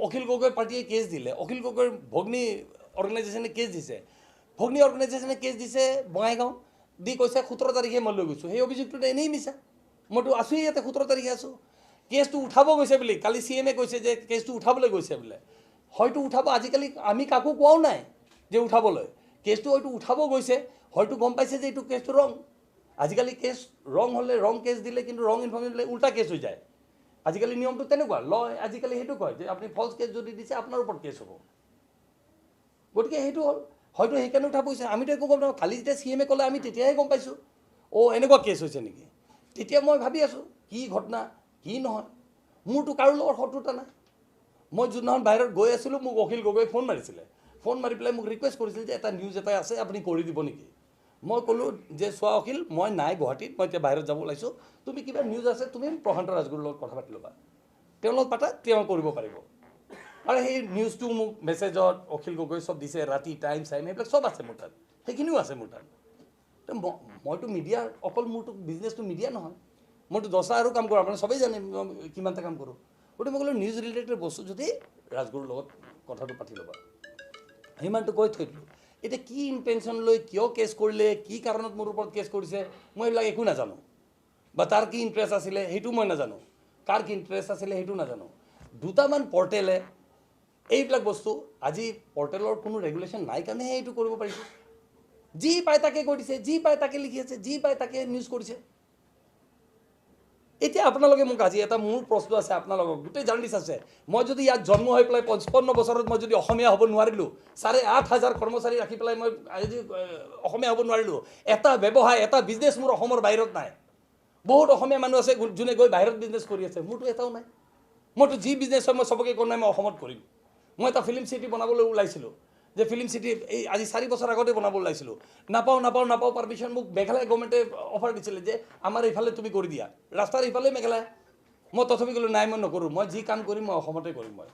অখিল গগৈ পাৰ্টীয়ে কেছ দিলে অখিল গগৈৰ ভগ্নী অৰ্গেনাইজেশ্যনে কেছ দিছে ভগ্নী অৰ্গেনাইজেশ্যনে কেছ দিছে বঙাইগাঁও দি কৈছে 17 তাৰিখে মই লৈ গৈছোঁ সেই অভিযোগটো এনেই মিছা মইতো আছোঁই ইয়াতে 17 তাৰিখে আছোঁ কেছটো উঠাব গৈছে বুলি কালি CM কৈছে যে কেছটো উঠাবলৈ গৈছে বোলে হয়তো উঠাব আজিকালি আমি কাকো কোৱাও নাই যে উঠাবলৈ কেছটো হয়তো উঠাব গৈছে হয়তো গম পাইছে যে এইটো কেছটো ৰং আজিকালি কেছ ৰং হ'লে ৰং কেছ দিলে কিন্তু ৰং ইনফৰ্মেশ্যন দিলে উল্টা কেছ হৈ যায় আজিকালি নিয়মটো তেনেকুৱা আজিকালি সেইটো কয় যে আপুনি ফলছ কেছ যদি দিছে আপোনাৰ ওপৰত কেছ হ'ব গতিকে সেইটো হ'ল হয়তো সেইকাৰণে উঠাব গৈছে আমিতো একো গম নাপাওঁ কালি যেতিয়া CM ক'লে আমি তেতিয়াহে গম পাইছোঁ এনেকুৱা কেছ হৈছে নেকি তেতিয়া মই ভাবি আছোঁ কি ঘটনা কি নহয় মোৰতো কাৰো লগত শত্ৰুতা নাই মই যোনদিনাখন বাহিৰত গৈ আছিলোঁ মোক অখিল গগৈ ফোন মাৰিছিলে ফোন মাৰি পেলাই মোক ৰিকুৱেষ্ট কৰিছিল যে এটা নিউজ এটা আছে আপুনি কৰি দিব নেকি মই ক'লোঁ যে চোৱা অখিল মই নাই গুৱাহাটীত মই এতিয়া বাহিৰত যাব ওলাইছোঁ তুমি কিবা নিউজ আছে তুমি প্ৰশান্ত ৰাজগুৰুৰ লগত কথা পাতি ল'বা তেওঁৰ লগত পাতা তেওঁ কৰিব পাৰিব আৰু সেই নিউজটো মোক মেছেজত অখিল গগৈ চব দিছে ৰাতি টাইম এইবিলাক চব আছে মোৰ তাত সেইখিনিও আছে মোৰ তাত মইতো মিডিয়া অকল মোৰতো বিজনেছটো মিডিয়া নহয় মইতো 10টা আৰু কাম কৰোঁ আপোনালোকে চবেই জানে কিমানটা কাম কৰোঁ গতিকে মই ক'লোঁ নিউজ ৰিলেটেড বস্তু যদি ৰাজগুৰুৰ লগত কথাটো পাতি ল'বা সিমানটো কৈ থৈ দিলোঁ এতিয়া কি ইণ্টেনশ্যন লৈ কিয় কেছ কৰিলে কি কাৰণত মোৰ ওপৰত কেছ কৰিছে মই এইবিলাক একো নাজানো বা তাৰ কি ইণ্টাৰেষ্ট আছিলে সেইটো মই নাজানো কাৰ কি ইণ্টাৰেষ্ট আছিলে সেইটো নাজানো দুটামান পৰ্টেলে এইবিলাক বস্তু আজি পৰ্টেলৰ কোনো ৰেগুলেশ্যন নাই কাৰণেহে এইটো কৰিব পাৰিছে যি পায় তাকে কৈ দিছে যি পায় তাকে লিখি আছে যি পায় তাকে নিউজ কৰিছে এতিয়া আপোনালোকে মোক আজি এটা মোৰ প্ৰশ্ন আছে আপোনালোকক গোটেই জাৰ্নেলিষ্ট আছে মই যদি ইয়াত জন্ম হৈ পেলাই 55 বছৰত মই যদি অসমীয়া হ'ব নোৱাৰিলোঁ 8,500 কৰ্মচাৰী ৰাখি পেলাই মই আজি অসমীয়া হ'ব নোৱাৰিলোঁ এটা ব্যৱসায় এটা বিজনেছ মোৰ অসমৰ বাহিৰত নাই বহুত অসমীয়া মানুহ আছে যোনে গৈ বাহিৰত বিজনেছ কৰি আছে মোৰতো এটাও নাই মইতো যি বিজনেছ হয় মই চবকে কোৱা নাই মই অসমত কৰিম মই এটা ফিল্ম চিটি বনাবলৈ ওলাইছিলোঁ যে ফিল্ম চিটি এই আজি 4 বছৰ আগতে বনাব ওলাইছিলোঁ নাপাওঁ পাৰ্মিশ্যন মোক মেঘালয় গভৰ্ণমেণ্টে অফাৰ দিছিলে যে আমাৰ এইফালে তুমি কৰি দিয়া ৰাস্তাৰ এইফালে মেঘালয় মই তথাপি ক'লোঁ নাই মই নকৰোঁ মই যি কাম কৰিম মই অসমতে কৰিম মই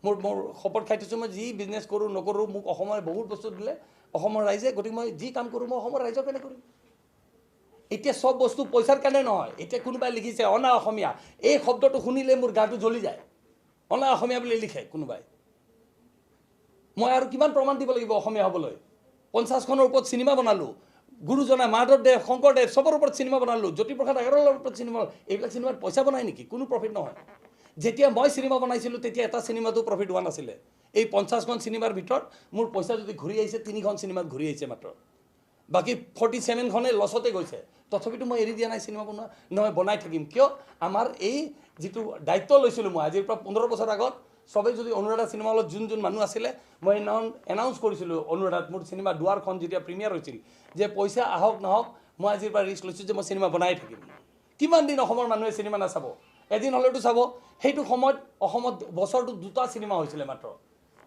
মোৰ শপত খাই থৈছোঁ মই যি বিজনেছ কৰোঁ নকৰোঁ মোক অসমৰ বহুত বস্তু দিলে অসমৰ ৰাইজে গতিকে মই যি কাম কৰোঁ মই অসমৰ ৰাইজৰ কাৰণে কৰিম এতিয়া সব বস্তু পইচাৰ কাৰণে নহয় এতিয়া কোনোবাই লিখিছে অনা অসমীয়া এই শব্দটো শুনিলে মোৰ গাটো জ্বলি যায় অনা অসমীয়া বুলি লিখে কোনোবাই মই আৰু কিমান প্ৰমাণ দিব লাগিব অসমীয়া হ'বলৈ 50খনৰ ওপৰত চিনেমা বনালোঁ গুৰুজনা মাধৱদেৱ শংকৰদেৱ সবৰ ওপৰত চিনেমা বনালোঁ জ্যোতিপ্ৰসাদ আগৰৱালাৰ ওপৰত চিনেমা এইবিলাক চিনেমাত পইচা বনায় নেকি কোনো প্ৰফিট নহয় যেতিয়া মই চিনেমা বনাইছিলোঁ তেতিয়া এটা চিনেমাটো প্ৰফিট হোৱা নাছিলে এই 50খন চিনেমাৰ ভিতৰত মোৰ পইচা যদি ঘূৰি আহিছে 3খন চিনেমাত ঘূৰি আহিছে মাত্ৰ বাকি 47খনে লছতে গৈছে তথাপিতো মই এৰি দিয়া নাই চিনেমা বনোৱা নহয় বনাই থাকিম কিয় আমাৰ এই যেটো দায়িত্ব লৈছিলোঁ মই আজিৰ পৰা 15 বছৰ আগত সবে যদি অনুৰাধা চিনেমা হলত যোন মানুহ আছিলে মই এনাউন্স কৰিছিলোঁ অনুৰাধাত মোৰ চিনেমা দুৱাৰখন যেতিয়া প্ৰিমিয়াৰ হৈছিল যে পইচা আহক নহওক মই আজিৰ পৰা ৰিস্ক লৈছোঁ যে মই চিনেমা বনাই থাকিম কিমান দিন অসমৰ মানুহে চিনেমা নাচাব এদিন হলেতো চাব সেইটো সময়ত অসমত বছৰটো দুটা চিনেমা হৈছিল মাত্ৰ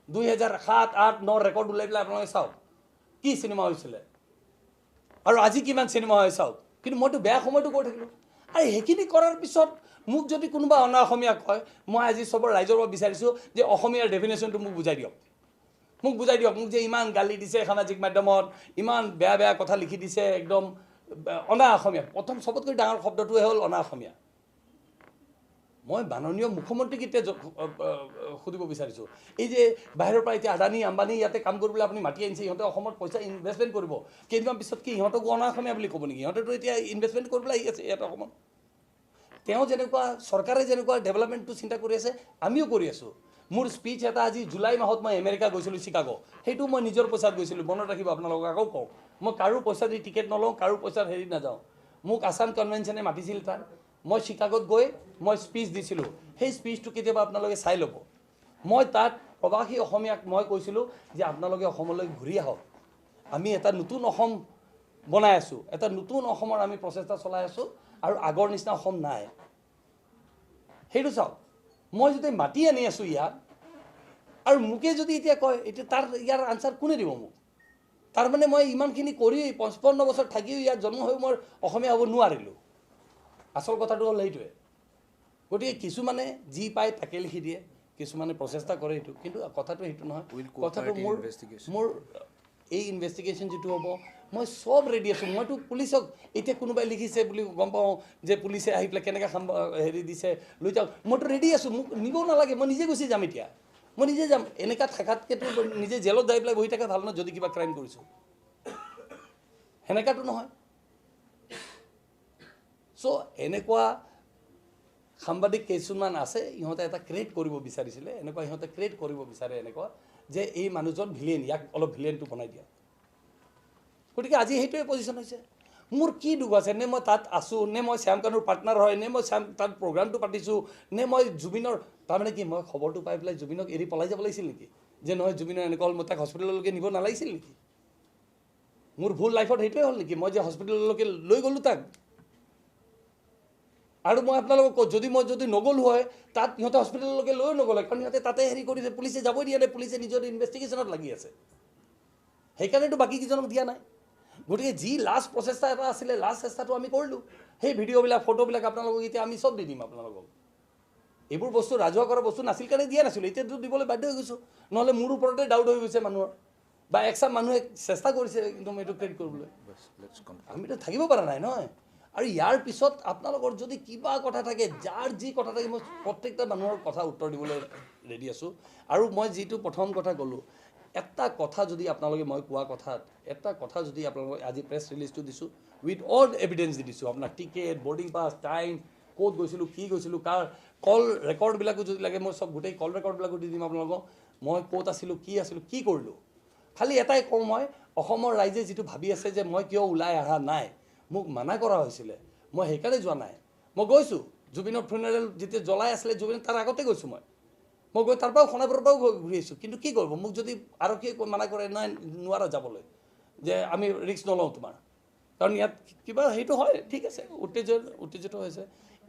2007 8 9 ৰেকৰ্ড উলাই পেলাই আপোনালোকে চাওক কি চিনেমা হৈছিল আৰু আজি কিমান চিনেমা হয় চাওক কিন্তু মইতো বেয়া সময়টো কৈ থাকিলোঁ আৰু হেকিনি কৰাৰ পিছত মোক যদি কোনোবা অনা অসমীয়া কয় মই আজি সবৰ ৰাইজৰ পৰা বিচাৰিছোঁ যে অসমীয়াৰ ডেফিনেশ্যনটো মোক বুজাই দিয়ক মোক যে ইমান গালি দিছে সামাজিক মাধ্যমত ইমান বেয়া কথা লিখি দিছে একদম অনা অসমীয়া প্ৰথম সবতকৈ ডাঙৰ শব্দটোৱে হ'ল অনা অসমীয়া মই মাননীয় মুখ্যমন্ত্ৰীক এতিয়া সুধিব বিচাৰিছোঁ এই যে বাহিৰৰ পৰা এতিয়া আদানী আম্বানী ইয়াতে কাম কৰিবলৈ আপুনি মাতি আনিছে ইহঁতে অসমত পইচা ইনভেষ্টমেণ্ট কৰিব কেইদিনমান পিছত কি ইহঁতক অনা অসমীয়া বুলি ক'ব নেকি ইহঁতেতো এতিয়া ইনভেষ্টমেণ্ট কৰিবলৈ আহি আছে ইয়াত অসমত তেওঁ যেনেকুৱা চৰকাৰে যেনেকুৱা ডেভেলপমেণ্টটো চিন্তা কৰি আছে আমিও কৰি আছোঁ মোৰ স্পিচ এটা আজি জুলাই মাহত মই আমেৰিকা গৈছিলোঁ চিকাগো সেইটো মই নিজৰ পইচাত গৈছিলোঁ মনত ৰাখিব আপোনালোকক আকৌ কওঁ মই কাৰো পইচা দি টিকেট নলওঁ কাৰো পইচাত হেৰি নাযাওঁ মোক আসাম কনভেনশ্যনে মাতিছিল তাত মই চিকাগোত গৈ মই স্পিচ দিছিলোঁ সেই স্পিচটো কেতিয়াবা আপোনালোকে চাই ল'ব মই তাত প্ৰবাসী অসমীয়াক মই কৈছিলোঁ যে আপোনালোকে অসমলৈ ঘূৰি আহক আমি এটা নতুন অসম বনাই আছোঁ এটা নতুন অসমৰ আমি প্ৰচেষ্টা চলাই আছোঁ আৰু আগৰ নিচিনা অসম নাই সেইটো চাওক মই যদি মাতি আনি আছোঁ ইয়াত আৰু মুকে যদি এতিয়া কয় এতিয়া তাৰ ইয়াৰ আনসাৰ কোনে দিব মোক তাৰ মানে মই ইমানখিনি কৰি 55 বছৰ থাকিও ইয়াত জন্ম হৈ মই অসমীয়া হ'ব নোৱাৰিলোঁ আসল কথাটো হ'ল এইটোৱে গতিকে কিছুমানে যি পায় তাকে লিখি দিয়ে কিছুমানে প্ৰচেষ্টা কৰে এইটো কিন্তু কথাটো সেইটো নহয় কথাটো মোৰ এই ইনভেষ্টিগেশ্যন যেটো হ'ব মই সব ৰেডি আছোঁ মইতো পুলিচক এতিয়া কোনোবাই লিখিছে বুলি গম পাওঁ যে পুলিচে আহি পেলাই কেনেকৈ হেৰি দিছে লৈ যাওক মইতো ৰেডি আছোঁ মোক নিব নালাগে মই নিজে গুচি যাম এতিয়া মই নিজে যাম এনেকুৱা থাকাতকেতো নিজে জেলত যাই পেলাই বহি থকা ভাল নহয় যদি কিবা ক্ৰাইম কৰিছোঁ সেনেকুৱাতো নহয় চ' এনেকুৱা সাংবাদিক কিছুমান আছে ইহঁতে এটা ক্ৰিয়েট কৰিব বিচাৰিছিলে এনেকুৱা ইহঁতে ক্ৰিয়েট কৰিব বিচাৰে এনেকুৱা যে এই মানুহজন ভিলেন ইয়াক অলপ ভিলেনটো বনাই দিয়া গতিকে আজি সেইটোৱে পজিশ্যন হৈছে মোৰ কি দুখ আছে নে মই তাত আছোঁ নে মই শ্যাম কানুৰ পাৰ্টনাৰ হয় নে মই তাত প্ৰগ্ৰামটো পাতিছোঁ নে মই জুবিনৰ তাৰমানে কি মই খবৰটো পাই পেলাই জুবিনক এৰি পলাই যাব লাগিছিল নেকি যে নহয় জুবিনৰ এনেকুৱা হ'ল মই তাক হস্পিটেললৈকে নিব নালাগিছিল নেকি মোৰ ভুল লাইফত সেইটোৱে হ'ল নেকি মই যে হস্পিটেললৈকে লৈ গ'লোঁ তাক আৰু মই আপোনালোকক কওঁ যদি নগ'লো হয় তাত সিহঁতে হস্পিটেললৈকে লৈ নগ'লে কাৰণ সিহঁতে তাতে হেৰি কৰিছে পুলিচে যাবই দিয়া নাই পুলিচে নিজৰ ইনভেষ্টিগেশ্যনত লাগি আছে সেইকাৰণেতো বাকীকেইজনক দিয়া নাই গতিকে যি লাষ্ট প্ৰচেষ্টা এটা আছিলে লাষ্ট চেষ্টাটো আমি কৰিলোঁ সেই ভিডিঅ'বিলাক ফটোবিলাক আপোনালোকক এতিয়া আমি চব দি দিম আপোনালোকক এইবোৰ বস্তু ৰাজহুৱা কৰা বস্তু নাছিল কাৰণে দিয়া নাছিলোঁ এতিয়াতো দিবলৈ বাধ্য হৈ গৈছোঁ নহ'লে মোৰ ওপৰতে ডাউট হৈ গৈছে মানুহৰ বা একচাম মানুহে চেষ্টা কৰিছে কিন্তু মই এইটো ক্ৰেডিট কৰিবলৈ আমিতো থাকিব পৰা নাই নহয় আৰু ইয়াৰ পিছত আপোনালোকৰ যদি কিবা কথা থাকে যাৰ যি কথা থাকে মই প্ৰত্যেকটা মানুহৰ কথা উত্তৰ দিবলৈ ৰেডি আছোঁ আৰু মই যিটো প্ৰথম কথা ক'লোঁ এটা কথা যদি আপোনালোকে মই কোৱা কথাত এটা কথা যদি আপোনালোকে আজি প্ৰেছ ৰিলিজটো দিছোঁ উইথ অল এভিডেঞ্চ দি দিছোঁ আপোনাৰ টিকেট বৰ্ডিং পাছ টাইম ক'ত গৈছিলোঁ কি গৈছিলোঁ কাৰ কল ৰেকৰ্ডবিলাকো যদি লাগে মই চব গোটেই কল ৰেকৰ্ডবিলাকো দি দিম আপোনালোকক মই ক'ত আছিলোঁ কি কৰিলোঁ খালি এটাই কওঁ মই অসমৰ ৰাইজে যিটো ভাবি আছে যে মই কিয় ওলাই অহা নাই মোক মানা কৰা হৈছিলে মই সেইকাৰণে যোৱা নাই মই গৈছোঁ জুবিনৰ ফুনেৰেল যেতিয়া জ্বলাই আছিলে জুবিন তাৰ আগতে গৈছোঁ মই গৈ তাৰ পৰাও খনাপুৰৰ পৰাও ঘূৰি আহিছোঁ কিন্তু কি কৰিব মোক যদি আৰক্ষীয়ে মানা কৰে নাই নোৱাৰা যাবলৈ যে আমি ৰিস্ক নলওঁ তোমাৰ কাৰণ ইয়াত কিবা সেইটো হয় ঠিক আছে উত্তেজিত হৈছে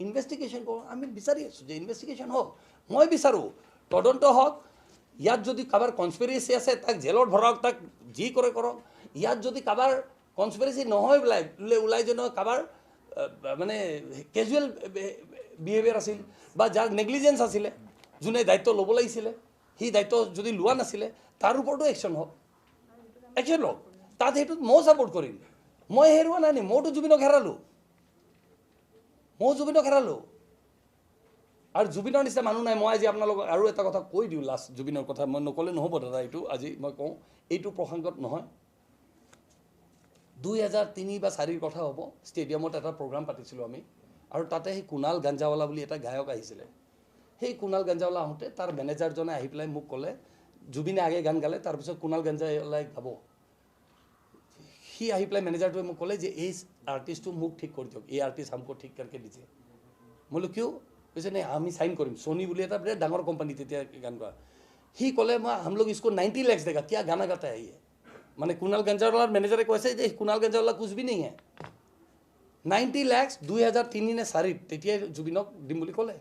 ইনভেষ্টিগেশ্যন কৰোঁ আমি বিচাৰি আছোঁ যে ইনভেষ্টিগেশ্যন হওক মই বিচাৰোঁ তদন্ত হওক ইয়াত যদি কাৰোবাৰ কনস্পিৰেচি আছে তাক জেলত ভৰাওক তাক যি কৰে কৰক ইয়াত যদি কাৰোবাৰ কনস্পিৰেচি নহয় ওলাই যে নহয় কাৰোবাৰ মানে কেজুৱেল বিহেভিয়াৰ আছিল বা যাৰ নেগলিজেঞ্চ আছিলে যোনে দায়িত্ব ল'ব লাগিছিলে সেই দায়িত্ব যদি লোৱা নাছিলে তাৰ ওপৰতো একশ্যন হওক তাত সেইটোত ময়ো ছাপোৰ্ট কৰিম মই হেৰুৱা নাই মইতো জুবিনক হেৰালোঁ আৰু জুবিনৰ নিচিনা মানুহ নাই মই আজি আপোনালোকক আৰু এটা কথা কৈ দিওঁ লাষ্ট জুবিনৰ কথা মই নক'লে নহ'ব দাদা এইটো আজি মই কওঁ এইটো প্ৰসংগত নহয় 2003 বা 2004 কথা হ'ব ষ্টেডিয়ামত এটা প্ৰগ্ৰাম পাতিছিলোঁ আমি আৰু তাতে সেই কুণাল গাঞ্জাৱালা বুলি এটা গায়ক আহিছিলে সেই কুণাল গাঞ্জাৱালা আহোঁতে তাৰ মেনেজাৰজনে আহি পেলাই মোক ক'লে জুবিনে আগে গান গালে তাৰপিছত কুণাল গাঞ্জাৱালাই গাব সি আহি পেলাই মেনেজাৰটোৱে মোক ক'লে যে এই আৰ্টিষ্টটো মোক ঠিক কৰি দিয়ক এই আৰ্টিষ্ট हमको ঠিক करके दीजिए মই বোলো কিয় কৈছে নে আমি সাইন কৰিম সোনি বুলি এটা বিৰাট ডাঙৰ কোম্পানী তেতিয়া গান গোৱা সি ক'লে মই हम लोग इसको 90 लाख देगा क्या गाना गाता है ये माने कुणाल गंजावालार मैनेजर কৈছে যে কুণাল গঞ্জাৱালা कुछ भी नहीं है 90 लाख 2003 নে 4 তেতিয়া জুবিনক দিম বুলি ক'লে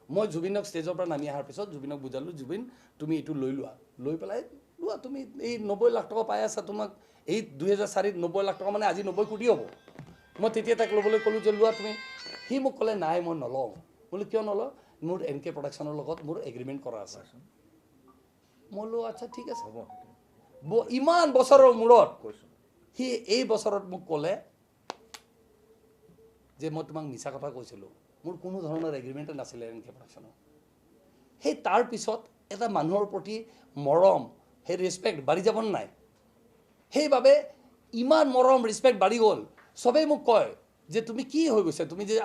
মই জুবিনক ষ্টেজৰ পৰা নামি অহাৰ পিছত জুবিনক বুজালো জুবিন তুমি এইটো লৈ লোৱা লৈ পেলাই লোৱা তুমি এই 90 লাখ টকা পাই আছা তোমাক এই 2004 90 লাখ টকা মানে আজি 90 কোটি হ'ব মই তেতিয়া তাক ল'বলৈ ক'লোঁ যে লোৱা তুমি সি মোক ক'লে নাই মই নলওঁ বোলো কিয় নলওঁ মোৰ এনকে প্ৰডাকশ্যনৰ লগত মোৰ এগ্ৰিমেণ্ট কৰা আছে মই লো আচ্ছা ঠিক আছে হ'ব ইমান বছৰৰ মূৰত সি এই বছৰত মোক ক'লে যে মই তোমাক মিছা কথা কৈছিলোঁ মোৰ কোনো ধৰণৰ এগ্ৰিমেণ্টে নাছিলে এনকে প্ৰডাকশ্যনৰ সেই তাৰ পিছত এটা মানুহৰ প্ৰতি মৰম সেই ৰেছপেক্ট বাঢ়ি যাব নাই সেইবাবে ইমান মৰম ৰেছপেক্ট বাঢ়ি গ'ল সবেই মোক কয় যে তুমি কি হৈ গৈছে তুমি যে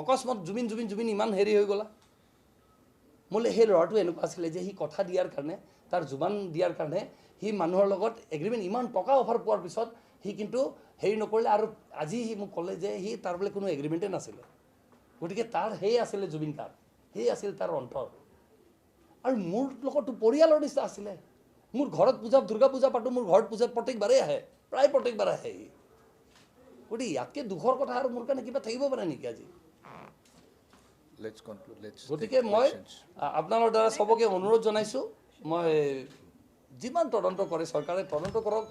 অকস্মাত জুবিন ইমান হেৰি হৈ গ'লা মোলে সেই ল'ৰাটো এনেকুৱা আছিলে যে সি কথা দিয়াৰ কাৰণে তাৰ জুবান দিয়াৰ কাৰণে সি মানুহৰ লগত এগ্ৰিমেণ্ট ইমান টকা অফাৰ পোৱাৰ পিছত সি কিন্তু হেৰি নকৰিলে আৰু আজি সি মোক ক'লে যে সি তাৰ বোলে কোনো এগ্ৰিমেণ্টে নাছিলে গতিকে তাৰ সেই আছিলে জুবিন তাৰ সেই আছিল তাৰ অন্তৰ আৰু মোৰ লগতো পৰিয়ালৰ নিচিনা আছিলে মোৰ ঘৰত পূজা দুৰ্গা পূজা পাতো মোৰ ঘৰত পূজা প্ৰত্যেকবাৰেই আহে প্ৰায় প্ৰত্যেকবাৰ আহে গতিকে ইয়াতকৈ দুখৰ কথা আৰু মোৰ কাৰণে কিবা থাকিব পাৰে নেকি আজি গতিকে মই আপোনালোকৰ দ্বাৰা চবকে অনুৰোধ জনাইছোঁ মই যিমান তদন্ত কৰে চৰকাৰে তদন্ত কৰক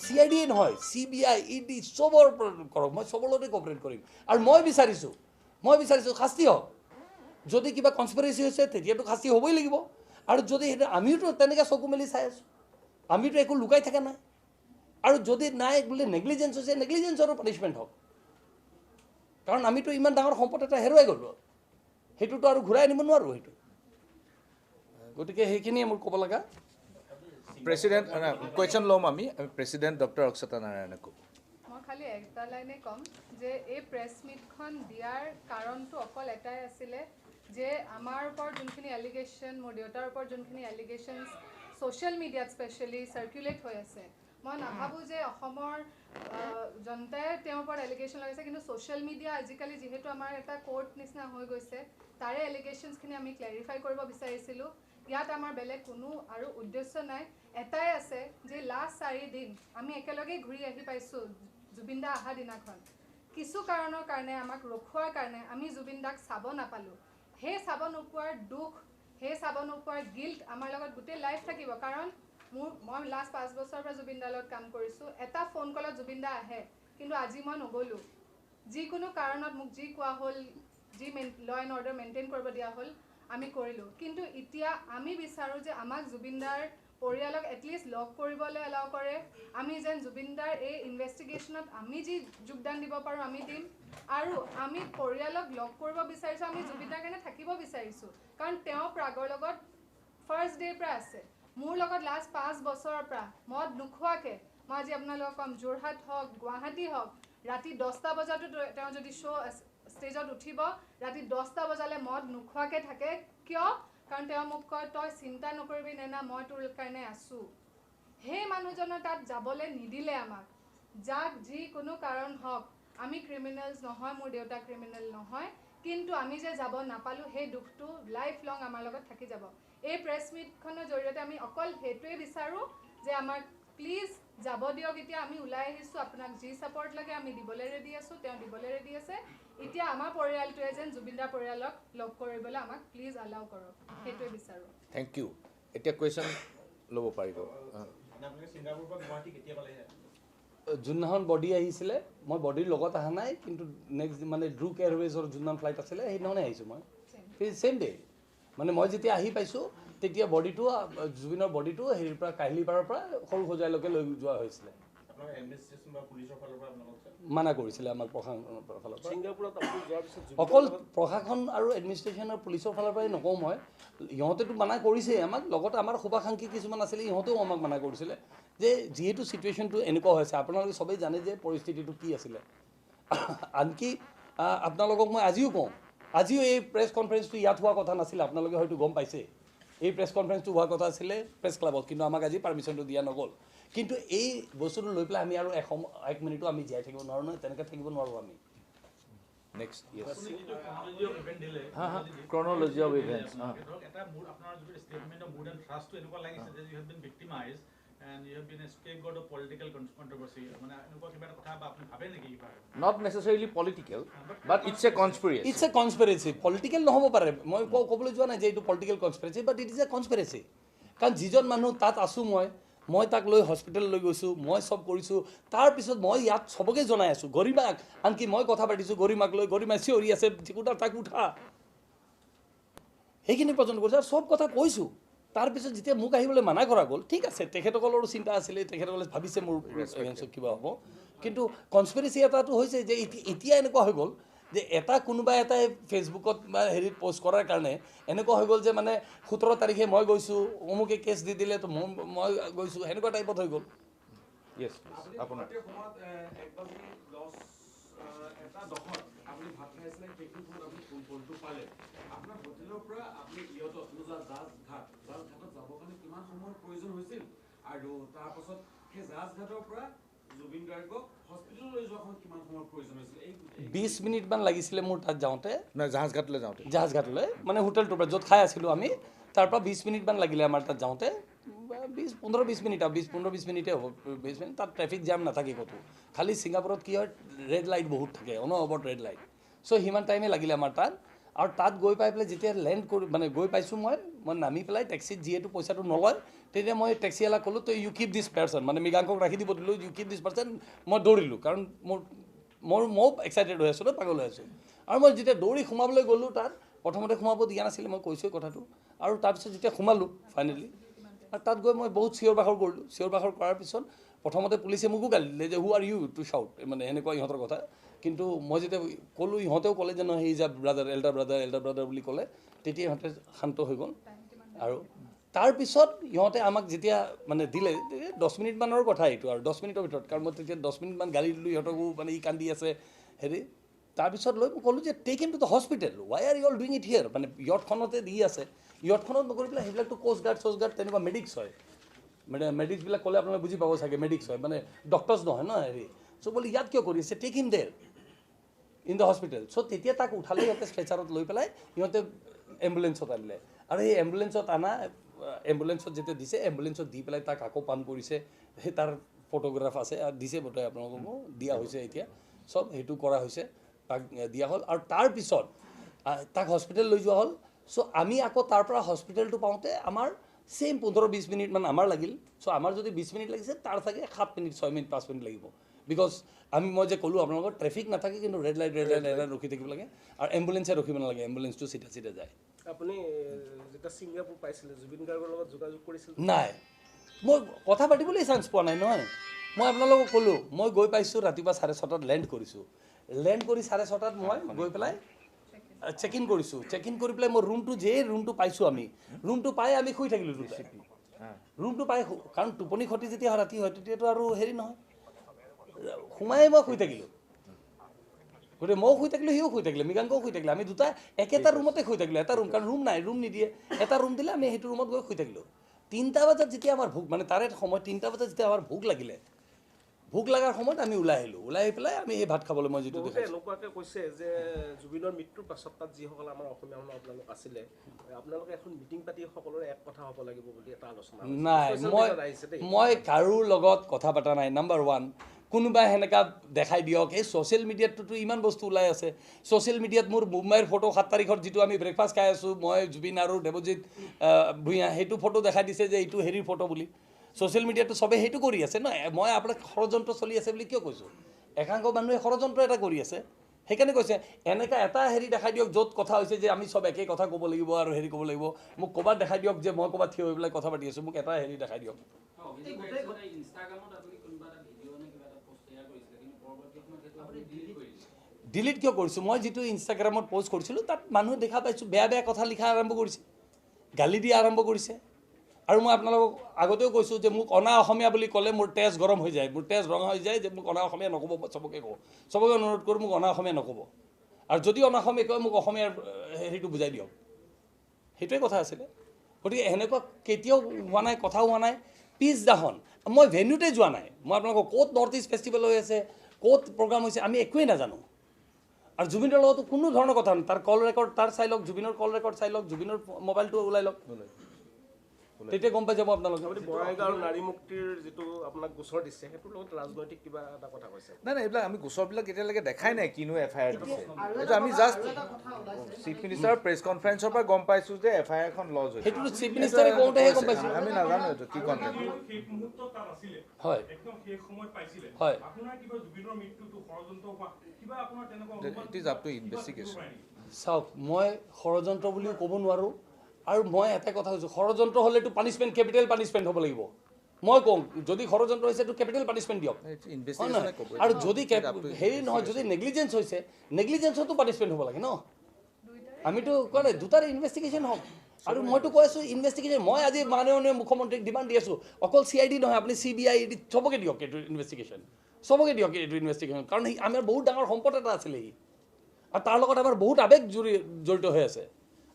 CID নহয় CBI ED চবৰ কৰক মই চবৰ লগতে কোঅপাৰেট কৰিম আৰু মই বিচাৰিছোঁ শাস্তি হওক যদি কিবা কনস্পিৰেচি হৈছে তেতিয়াতো শাস্তি হ'বই লাগিব আৰু যদি আমিওতো তেনেকৈ চকু মেলি চাই আছোঁ আমিতো একো লুকাই থকা নাই আৰু যদি নাই বোলে নেগলিজেঞ্চ হৈছে নেগলিজেঞ্চৰো পানিছমেণ্ট হওক কাৰণ আমিতো ইমান ডাঙৰ সম্পদ এটা হেৰুৱাই গ'লোঁ সেইটোতো আৰু ঘূৰাই আনিব নোৱাৰোঁ সেইটো গতিকে সেইখিনিয়ে মোৰ ক'ব লগা প্ৰেসিডেন্ট কোয়েশ্চন লম আমি প্ৰেসিডেন্ট ডক্টৰ অক্ষতা নাৰায়ণে কব মই খালি একটা লাইনে কম যে এই প্ৰেছ মিটখন দিয়াৰ কাৰণটো অকল এটাই আছিলে যে আমাৰ ওপৰত যোনখিনি এলিগেশ্যন মোৰ দেউতাৰ ওপৰত যোনখিনি এলিগেশ্যনছ ছ'চিয়েল মিডিয়াত স্পেচিয়েলি চাৰ্কুলেট হৈ আছে মই নাভাবোঁ যে অসমৰ জনতাই তেওঁৰ ওপৰত এলিগেশ্যন লগাইছে কিন্তু ছ'চিয়েল মিডিয়া আজিকালি যিহেতু আমাৰ এটা কোৰ্ট নিচিনা হৈ গৈছে তাৰে এলিগেশ্যনছখিনি আমি ক্লেৰিফাই কৰিব বিচাৰিছিলোঁ ইয়াত আমাৰ বেলেগ কোনো আৰু উদ্দেশ্য নাই এটাই আছে যে লাষ্ট 4 দিন আমি একেলগে ঘূৰি আহি পাইছোঁ জুবিন দা অহা দিনাখন কিছু কাৰণৰ কাৰণে আমাক ৰখোৱাৰ কাৰণে আমি জুবিন দাক চাব নাপালোঁ সেই চাব নোপোৱাৰ দুখ সেই চাব নোপোৱাৰ গিল্ট আমাৰ লগত গোটেই লাইফ থাকিব কাৰণ মই লাষ্ট 5 বছৰৰ পৰা জুবিন দাৰ লগত কাম কৰিছোঁ এটা ফোন কলত জুবিন দা আহে কিন্তু আজি মই নগ'লোঁ যিকোনো কাৰণত মোক যি কোৱা হ'ল যি ল এণ্ড অৰ্ডাৰ মেইনটেইন কৰিব দিয়া হ'ল আমি কৰিলোঁ কিন্তু এতিয়া আমি বিচাৰোঁ যে আমাক জুবিন দাৰ পৰিয়ালক এটলিষ্ট লগ কৰিবলৈ এলাও কৰে আমি যেন জুবিন দাৰ এই ইনভেষ্টিগেশ্যনত আমি যি যোগদান দিব পাৰোঁ আমি দিম আৰু আমি পৰিয়ালক লগ কৰিব বিচাৰিছোঁ আমি জুবিন দাৰ কাৰণে থাকিব বিচাৰিছোঁ কাৰণ তেওঁ প্ৰাগৰ লগত ফাৰ্ষ্ট ডে'ৰ পৰা আছে মোৰ লগত লাষ্ট 5 বছৰৰ পৰা মদ নোখোৱাকৈ মই আজি আপোনালোকক ক'ম যোৰহাট হওক গুৱাহাটী হওক ৰাতি 10টা বজাতো তেওঁ যদি শ্ব' ষ্টেজত উঠিব ৰাতি 10টা বজালৈ মদ নোখোৱাকৈ থাকে কিয় কাৰণ তেওঁ মোক কয় তই চিন্তা নকৰিবি নেনা মই তোৰ কাৰণে আছোঁ সেই মানুহজনৰ তাত যাবলৈ নিদিলে আমাক যাক যিকোনো কাৰণ হওক আমি ক্ৰিমিনেলছ নহয় মোৰ দেউতা ক্ৰিমিনেল নহয় কিন্তু আমি যে যাব নাপালোঁ সেই দুখটো লাইফ লং আমাৰ লগত থাকি যাব এই প্ৰেছ মিটখনৰ জৰিয়তে আমি অকল সেইটোৱে বিচাৰোঁ যে আমাক প্লিজ যাব দিয়ক এতিয়া আমি ওলাই আহিছোঁ আপোনাক যি ছাপৰ্ট লাগে আমি দিবলৈ ৰেডি আছোঁ তেওঁ দিবলৈ ৰেডি আছে এতিয়া আমাৰ পৰিয়ালটোৱে যেন জুবিন দাৰ পৰিয়ালক লগ কৰিবলৈ আমাক প্লিজ এলাউ কৰক সেইটোৱে বিচাৰোঁ থ্যাংক ইউ এতিয়া কোয়েশ্চন ল'ব পাৰিব যোনদিনাখন বডি আহিছিলে মই বডিৰ লগত অহা নাই কিন্তু নেক্সট মানে ড্ৰুক এয়াৰৱেজৰ যোনদিনাখন ফ্লাইট আছিলে সেইদিনাখনে আহিছোঁ মই ছেইম ডে মানে মই যেতিয়া আহি পাইছোঁ তেতিয়া বডিটো জুবিনৰ বডিটো হেৰিৰ পৰা কাহিলীপাৰৰ পৰা সৰু সজাইলৈকে লৈ যোৱা হৈছিলে মানা কৰিছিলে আমাক প্ৰশাসনৰ ফালৰ পৰা অকল প্ৰশাসন আৰু এডমিনিষ্ট্ৰেশ্যনৰ পুলিচৰ ফালৰ পৰাই নকওঁ মই ইহঁতেতো মানা কৰিছেই আমাক লগত আমাৰ শুভাকাংক্ষী কিছুমান আছিলে ইহঁতেও আমাক মানা কৰিছিলে যে যিহেতু ছিটুৱেশ্যনটো এনেকুৱা হৈছে আপোনালোকে সবেই জানে যে পৰিস্থিতিটো কি আছিলে আনকি আপোনালোকক মই আজিও কওঁ আজিও এই প্ৰেছ কনফাৰেন্সটো ইয়াত হোৱা কথা নাছিলে আপোনালোকে হয়তো গম পাইছে এই প্ৰেছ কনফাৰেন্সটো হোৱাৰ কথা আছিলে প্ৰেছ ক্লাবত কিন্তু আমাক আজি পাৰ্মিশ্যনটো দিয়া নগ'ল কিন্তু এই বস্তুটো লৈ পেলাই আমি আৰু 1 মিনিটো আমি জীয়াই থাকিব নোৱাৰোঁ নহয় তেনেকৈ থাকিব নোৱাৰোঁ আমি next yes chronology of events এটা মুড আপোনাৰ যদি ষ্টেটমেন্ট অফ মুড এণ্ড ট্ৰাষ্টটো এনেকুৱা লাগিছে যে you have been victimised and you have been a scapegoat of political controversy মানে এনেকুৱা কিবা এটা কথা বা আপুনি ভাবে নেকি কিবা not necessarily political but it's a conspiracy political নহ'ব পাৰে মই ক'বলৈ যোৱা নাই যে এইটো political conspiracy but it is a conspiracy কাৰণ যিজন মানুহ তাত আছোঁ মই তাক লৈ হস্পিটেল লৈ গৈছোঁ মই চব কৰিছোঁ তাৰপিছত মই ইয়াত চবকে জনাই আছোঁ গৰিমাক আনকি মই কথা পাতিছোঁ গৰিমাক লৈ গৰিমাই চিঞৰি আছে ঠিকুটা তাক উঠা সেইখিনি পৰ্যন্ত কৰিছোঁ আৰু চব কথা কৈছোঁ তাৰপিছত যেতিয়া মোক আহিবলৈ মানা কৰা গ'ল ঠিক আছে তেখেতসকলৰো চিন্তা আছিলে তেখেতসকলে ভাবিছে মোৰ এগেইনষ্টত কিবা হ'ব কিন্তু কনস্পিৰেচি এটাটো হৈছে যে এতিয়া এনেকুৱা হৈ গ'ল যে কোনোবা এটাই ফেচবুকত বা হেৰিত পষ্ট কৰাৰ কাৰণে এনেকুৱা হৈ গ'ল যে মানে 17 তাৰিখে মই গৈছোঁ অমুকে কেছ দি দিলে তো মই গৈছোঁ সেনেকুৱা টাইপত হৈ গ'ল yes আপোনাৰ আৰু তাৰ পাছত সেই জাহাজঘাটৰ পৰা জুবিন গাৰ্গক হস্পিটেল লৈ যোৱাখন কিমান সময়ৰ প্ৰয়োজন হৈছিল 20 মিনিট মান লাগিছিলে মোৰ তাত যাওঁতে না জাহাজঘাটলৈ মানে হোটেলটোৰ পৰা য'ত খাই আছিলোঁ আমি তাৰ পৰা 20 মিনিট মান লাগিলে আমাৰ তাত যাওঁতে 15-20 মিনিট আৰু 20-15-20 মিনিটে হ'ব 20 মিনিট তাত ট্ৰেফিক জাম নাথাকে ক'তো খালি ছিংগাপুৰত কি হয় ৰেড লাইট বহুত থাকে অনবৰত ৰেড লাইট চ' সিমান টাইমে লাগিলে আমাৰ তাত আৰু তাত গৈ পাই পেলাই যেতিয়া লেণ্ড কৰি মানে গৈ পাইছোঁ মই নামি পেলাই টেক্সিত যিহেতু পইচাটো নলয় তেতিয়া মই টেক্সিৱালাক ক'লোঁ তই ইউ কিপ দিছ পাৰ্চন মানে মৃগাংকক ৰাখি দিব দিলোঁ ইউ কিপ দিছ পাৰ্চন মই দৌৰিলোঁ কাৰণ ময়ো এক্সাইটেড হৈ আছোঁ পাগল হৈ আছোঁ আৰু মই যেতিয়া দৌৰি সোমাবলৈ গ'লোঁ তাত প্ৰথমতে সোমাব দিয়া নাছিলে মই কৈছোঁৱে কথাটো আৰু তাৰপিছত যেতিয়া সোমালোঁ ফাইনেলি আৰু তাত গৈ মই বহুত চিঞৰ বাখৰ কৰিলোঁ চিঞৰ বাখৰ কৰাৰ পিছত প্ৰথমতে পুলিচে মোকো গালি দিলে যে হু আৰ ইউ টু শাউট মানে এনেকুৱা ইহঁতৰ কথা কিন্তু মই যেতিয়া ক'লোঁ ইহঁতেও ক'লে যে নহয় is a brother elder brother বুলি ক'লে তেতিয়া ইহঁতে শান্ত হৈ গ'ল আৰু তাৰপিছত ইহঁতে আমাক যেতিয়া মানে দিলে 10 মিনিটমানৰ কথা এইটো আৰু 10 মিনিটৰ ভিতৰত কাৰণ মই তেতিয়া 10 মিনিটমান গালি দিলোঁ ইহঁতকো মানে ই কান্দি আছে হেৰি তাৰপিছত লৈ মই ক'লোঁ যে take him to the hospital why are you all doing it here মানে ইয়ৰ্টখনতে দি আছে ইয়ৰ্টখনত নকৰি পেলাই সেইবিলাকতো কোষ্ট গাৰ্ড তেনেকুৱা মেডিক্স হয় মানে মেডিক্সবিলাক ক'লে আপোনালোকে বুজি পাব চাগে মেডিক্স হয় মানে ডক্টৰ্ছ নহয় ন হেৰি চ' বোলে ইয়াত কিয় কৰিছে টেক হিম দেৰ ইন দ্য হস্পিটেল চ' তেতিয়া তাক উঠালে সিহঁতে ষ্ট্ৰেচাৰত লৈ পেলাই সিহঁতে এম্বুলেঞ্চত আনিলে আৰু সেই এম্বুলেঞ্চত অনা এম্বুলেঞ্চত যেতিয়া দিছে এম্বুলেঞ্চত দি পেলাই তাক আকৌ পাম্প কৰিছে সেই তাৰ ফটোগ্ৰাফ আছে আৰু দিছে বোধহয় আপোনালোককো দিয়া হৈছে এতিয়া চব সেইটো কৰা হৈছে তাক দিয়া হ'ল আৰু তাৰপিছত তাক হস্পিটেল লৈ যোৱা হ'ল চ' আমি আকৌ তাৰ পৰা হস্পিটেলটো পাওঁতে আমাৰ ছেইম 15-20 মিনিটমান আমাৰ লাগিল চ' আমাৰ যদি 20 মিনিট লাগিছে তাৰ চাগে 7 মিনিট 6 মিনিট 5 মিনিট লাগিব বিকজ মই যে ক'লোঁ আপোনালোকৰ ট্ৰেফিক নাথাকে কিন্তু ৰেড লাইট ৰখি থাকিব লাগে আৰু এম্বুলেঞ্চে ৰখিব নালাগে এম্বুলেঞ্চটো চিধা যায় আপুনি যেতিয়া ছিংগাপুৰ পাইছিলে জুবিন গাৰ্গৰ লগত যোগাযোগ কৰিছিল নাই মই কথা পাতিবলৈ চান্স পোৱা নাই নহয় মই আপোনালোকক ক'লোঁ মই গৈ পাইছোঁ ৰাতিপুৱা 6:30 লেণ্ড কৰিছোঁ লেণ্ড কৰি 6:30 মই গৈ পেলাই চেক ইন কৰিছোঁ চেক ইন কৰি পেলাই মই ৰুমটো পাইছোঁ আমি ৰুমটো পাই আমি শুই থাকিলোঁ ৰুমটো পাই কাৰণ টোপনি ক্ষতি যেতিয়া ৰাতি হয় তেতিয়াতো আৰু হেৰি নহয় সোমাই মই শুই থাকিলোঁ গতিকে ময়ো শুই থাকিলোঁ সিও শুই থাকিলে মৃগাংকও শুই থাকিলে আমি দুটা একেটা ৰুমতে শুই থাকিলোঁ এটা ৰুম কাৰণ ৰুম নাই ৰুম নিদিয়ে এটা ৰুম দিলে আমি সেইটো ৰুমত গৈ শুই থাকিলোঁ 3টা বজাত যেতিয়া আমাৰ ভোক মানে তাৰে সময় 3টা বজাত যেতিয়া আমাৰ ভোক লাগিলে ভোক লগাৰ সময়ত আমি ওলাই আহিলোঁ ওলাই আহি পেলাই আমি সেই ভাত খাবলৈ মই যিটো দেখাইছোঁ এনেকুৱাকৈ কৈছে যে জুবিনৰ মৃত্যুৰ পাছত তাত যিসকল আমাৰ অসমীয়া মানুহ আপোনালোক আছিলে আপোনালোকে এখন মিটিং পাতি সকলোৰে এক কথা হ'ব লাগিব বুলি এটা আলোচনা নাই মই কাৰোৰ লগত কথা পতা নাই নাম্বাৰ 1 কোনোবাই সেনেকা দেখাই দিয়ক এই ছ'চিয়েল মিডিয়াততো ইমান বস্তু ওলাই আছে ছ'চিয়েল মিডিয়াত মোৰ মুম্বাইৰ ফটো 7 তাৰিখৰ যিটো আমি ব্ৰেকফাষ্ট খাই আছোঁ মই জুবিন আৰু দেৱজিৎ ভূঞা সেইটো ফটো দেখাই দিছে যে এইটো হেৰিৰ ফটো বুলি ছ'চিয়েল মিডিয়াটো চবে সেইটো কৰি আছে ন মই আপোনাক ষড়যন্ত্ৰ চলি আছে বুলি কিয় কৈছোঁ একাংশ মানুহে ষড়যন্ত্ৰ এটা কৰি আছে সেইকাৰণে কৈছে এনেকা এটা হেৰি দেখাই দিয়ক য'ত কথা হৈছে যে আমি চব একেই কথা ক'ব লাগিব আৰু হেৰি ক'ব লাগিব মোক ক'ৰবাত দেখাই দিয়ক যে মই ক'ৰবাত থিয় হৈ পেলাই কথা পাতি আছোঁ মোক এটা হেৰি দেখাই দিয়ক ডিলিট কিয় কৰিছোঁ মই যিটো ইনষ্টাগ্ৰামত প'ষ্ট কৰিছিলোঁ তাত মানুহে দেখা পাইছোঁ বেয়া কথা লিখা আৰম্ভ কৰিছে গালি দিয়া আৰম্ভ কৰিছে আৰু মই আপোনালোকক আগতেও কৈছোঁ যে মোক অনা অসমীয়া বুলি ক'লে মোৰ তেজ গৰম হৈ যায় মোৰ তেজ ৰঙা হৈ যায় যে মোক অনা অসমীয়া নক'ব মই চবকে কওঁ চবকে অনুৰোধ কৰোঁ মোক অনা অসমীয়া নক'ব আৰু যদি অনা অসমীয়া কয় মোক অসমীয়াৰ হেৰিটো বুজাই দিয়ক সেইটোৱে কথা আছিলে গতিকে সেনেকুৱা কেতিয়াও হোৱা নাই কথাও হোৱা নাই পিছদিনাখন মই ভেন্যুতে যোৱা নাই মই আপোনালোকক ক'ত নৰ্থ ইষ্ট ফেষ্টিভেল হৈ আছে ক'ত প্ৰগ্ৰাম হৈছে আমি একোৱেই নাজানো আৰু জুবিনৰ লগতো কোনো ধৰণৰ কথা নাই তাৰ কল ৰেকৰ্ড তাৰ চাই লওক জুবিনৰ কল ৰেকৰ্ড চাই লওক জুবিনৰ মোবাইলটো ওলাই লওক তেতিয়া গম পাই যাব আপোনালোকে বঙাইগাঁৱৰ নাৰী মুক্তিৰ যিটো আপোনাক গোচৰ দিছে সেইটোৰ লগত ৰাজনৈতিক কিবা এটা কথা কৈছে নাই এইবিলাক আমি গোচৰবিলাক এতিয়ালৈকে দেখাই নাই কিনো FIR দিছে এইটো আমি জাষ্ট চিফ মিনিষ্টাৰৰ প্ৰেছ কনফাৰেন্সৰ পৰা গম পাইছোঁ যে FIR এখন লজ হৈছে সেইটোতো চিফ মিনিষ্টাৰে কওঁতেহে গম পাইছোঁ আমি নাজানো এইটো কি কণ্টেণ্ট হয় হয় it is up to investigation চাওক মই ষড়যন্ত্ৰ বুলিও ক'ব নোৱাৰোঁ আৰু মই এটা কথা কৈছোঁ ষড়যন্ত্ৰ হ'লেতো পানিছমেণ্ট কেপিটেল পানিছমেণ্ট হ'ব লাগিব মই কওঁ যদি ষড়যন্ত্ৰ হৈছে এইটো কেপিটেল পানিছমেণ্ট দিয়ক আৰু যদি হেৰি নহয় যদি নেগলিজেঞ্চ হৈছে নেগলিজেঞ্চতো পানিছমেণ্ট হ'ব লাগে ন আমিতো কোৱা নাই দুটাৰে ইনভেষ্টিগেশ্যন হওক আৰু মইতো কৈ আছোঁ ইনভেষ্টিগেশ্যন মই আজি মাননীয় মুখ্যমন্ত্ৰীক ডিমাণ্ড দি আছোঁ অকল CID নহয় আপুনি CBI ED চবকে দিয়ক এইটো ইনভেষ্টিগেশ্যন চবকে দিয়ক এইটো ইনভেষ্টিগেশ্যন কাৰণ আমাৰ বহুত ডাঙৰ সম্পদ এটা আছিলে সি আৰু তাৰ লগত আমাৰ বহুত আৱেগ জড়িত হৈ আছে